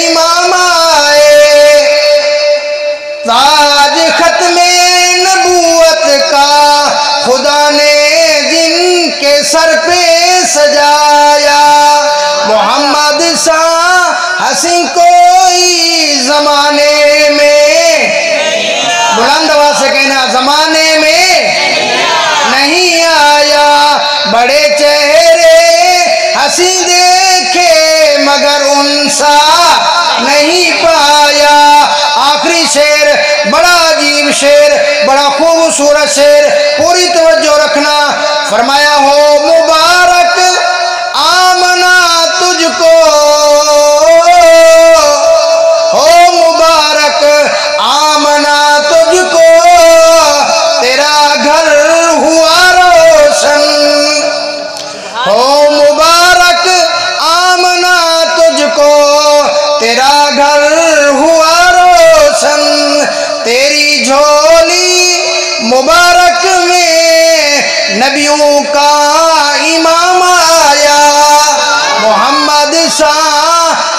इमाम आए। ताज खत्मे नबूवत का खुदा ने जिनके सर पे सजाया, मोहम्मद सा हंसी कोई ज़माने में, बुलंद आवाज़ से कहना ज़माने में नहीं आया। बड़े चेहरे हंसी देखे मगर उनसा नहीं पाया। आखिरी शेर बड़ा अजीब शेर, बड़ा खूबसूरत शेर, पूरी तवज्जो रखना। फरमाया हो मुबारक आमना तुझको, हो मुबारक आमना तुझको, तेरा घर मुबारक में नबियों का इमाम आया, मोहम्मद सा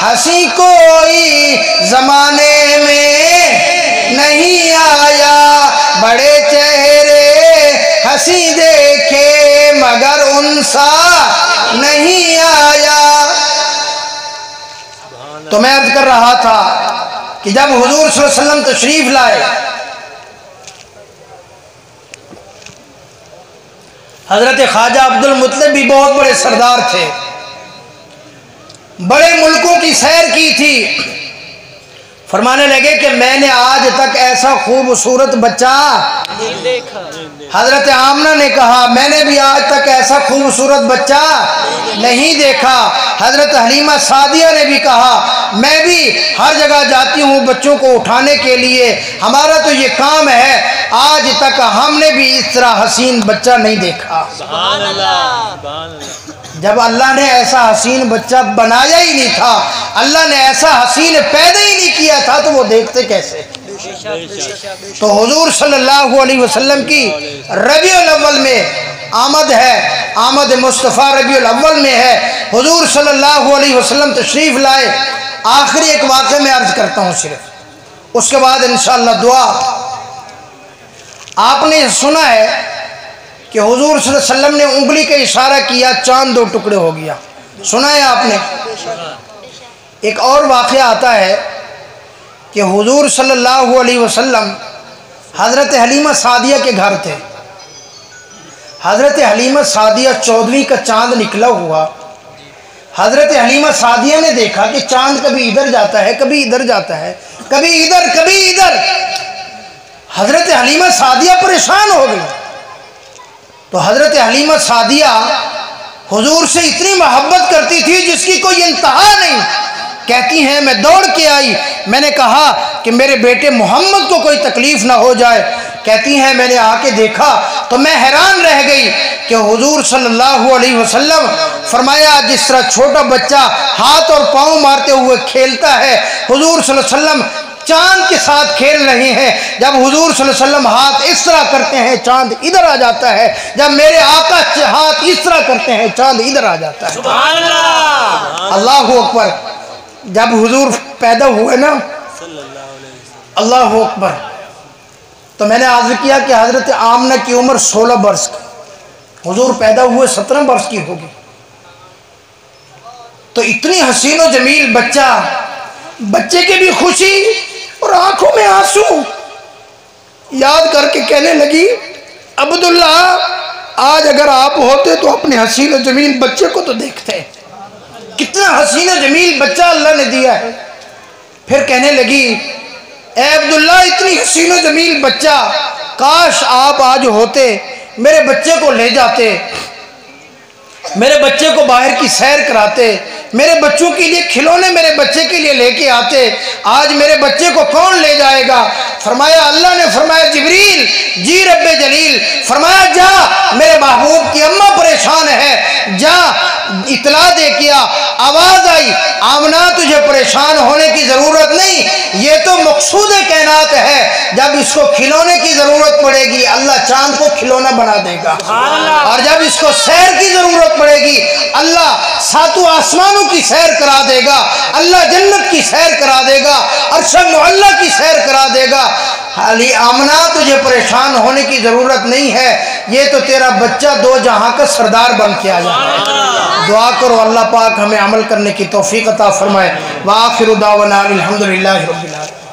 हंसी कोई जमाने में नहीं आया, बड़े चेहरे हंसी देखे मगर उनसा नहीं आया। तो मैं अर्ज कर रहा था कि जब हुजूर सल्लल्लाहु अलैहि वसल्लम तशरीफ लाए, हजरत ख्वाजा अब्दुल मुत्तलिब भी बहुत बड़े सरदार थे, बड़े मुल्कों की सैर की थी। फरमाने लगे कि मैंने आज तक ऐसा खूबसूरत बच्चा नहीं देखा। हजरत आमना ने कहा मैंने भी आज तक ऐसा खूबसूरत बच्चा नहीं देखा। हजरत हलीमा सादिया ने भी कहा मैं भी हर जगह जाती हूँ बच्चों को उठाने के लिए, हमारा तो ये काम है, आज तक हमने भी इस तरह हसीन बच्चा नहीं देखा। सुभान अल्लाह। जब अल्लाह ने ऐसा हसीन बच्चा बनाया ही नहीं था, अल्लाह ने ऐसा हसीन पैदा ही नहीं किया था, तो वो देखते कैसे। तो हुजूर सल्लल्लाहु अलैहि वसल्लम की रबीउल अव्वल में आमद है, आमद मुस्तफ़ा रबीउल अव्वल में है। हुजूर सल्लल्लाहु अलैहि वसल्लम तशरीफ लाए। आखिरी एक वाक़या में अर्ज करता हूँ सिर्फ, उसके बाद इंशाअल्लाह दुआ। आपने सुना है कि हुजूर सल्लल्लाहु अलैहि वसल्लम ने उंगली का इशारा किया, चांद दो टुकड़े हो गया, सुना है आपने। एक और वाक़या आता है कि हुजूर सल्लल्लाहु अलैहि वसल्लम हज़रत हलीमा सादिया के घर थे। हज़रत हलीमा सादिया 14वीं का चांद निकला हुआ। हज़रत हलीमा सादिया ने देखा कि चांद कभी इधर जाता है, कभी इधर जाता है, कभी इधर कभी इधर। हज़रत हलीमा सादिया परेशान हो गई। तो हज़रत हलीमा सादिया हुजूर से इतनी मोहब्बत करती थी जिसकी कोई इंतहा नहीं। कहती हैं मैं दौड़ के आई, मैंने कहा कि मेरे बेटे मोहम्मद को कोई तकलीफ़ ना हो जाए। कहती हैं मैंने आके देखा तो मैं हैरान रह गई कि हुजूर सल्लल्लाहु अलैहि वसल्लम फरमाया जिस तरह छोटा बच्चा हाथ और पाँव मारते हुए खेलता है, हुजूर सल्लल्लाहु अलैहि वसल्लम चांद के साथ खेल रहे हैं। जब हुजूर सल्लल्लाहु अलैहि वसल्लम हाथ इस तरह करते हैं चांद इधर आ जाता है, जब मेरे आका हाथ इस तरह करते हैं चांद इधर आ जाता है। सुभान अल्लाह, अल्लाहु अकबर। जब हुजूर पैदा हुए ना, अल्लाहु अकबर, तो मैंने अर्ज़ किया कि हज़रत आमना की उम्र 16 वर्ष की, हुजूर पैदा हुए 17 वर्ष की होगी। तो इतनी हसीन और जमील बच्चा, बच्चे की भी खुशी और आंखों में आंसू। याद करके कहने लगी अब्दुल्ला आज अगर आप होते तो अपने हसीन और जमील बच्चे को तो देखते, कितना हसीन और जमील बच्चा अल्लाह ने दिया है। फिर कहने लगी ए अब्दुल्ला इतनी हसीन और जमील बच्चा, काश आप आज होते मेरे बच्चे को ले जाते, मेरे बच्चे को बाहर की सैर कराते, मेरे बच्चों के लिए खिलौने मेरे बच्चे के लिए लेके आते। आज मेरे बच्चे को कौन ले जाएगा। फरमाया अल्लाह ने फरमाया जिब्रील जी रब्बे जलील, फरमाया जा मेरे महबूब की अम्मा परेशान है, जा इतला दे किया। आवाज़ आई आमना तुझे परेशान होने की ज़रूरत नहीं, ये तो मकसूद कायनात है। जब इसको खिलौने की ज़रूरत पड़ेगी अल्लाह चांद को खिलौना बना देगा, और जब इसको सैर की ज़रूरत पड़ेगी अल्लाह सातों आसमानों की सैर करा देगा, अल्लाह जन्नत की सैर करा देगा, अर्श मुअल्ला की सैर करा देगा। अली आमना तुझे परेशान होने की ज़रूरत नहीं है, ये तो तेरा बच्चा दो जहां का सरदार बन के आ जाए। दुआ करो अल्लाह पाक हमें अमल करने की तौफीक अता फरमाए। व आखिरु दावना अल्हम्दुलिल्लाहि रब्बिल आलमीन।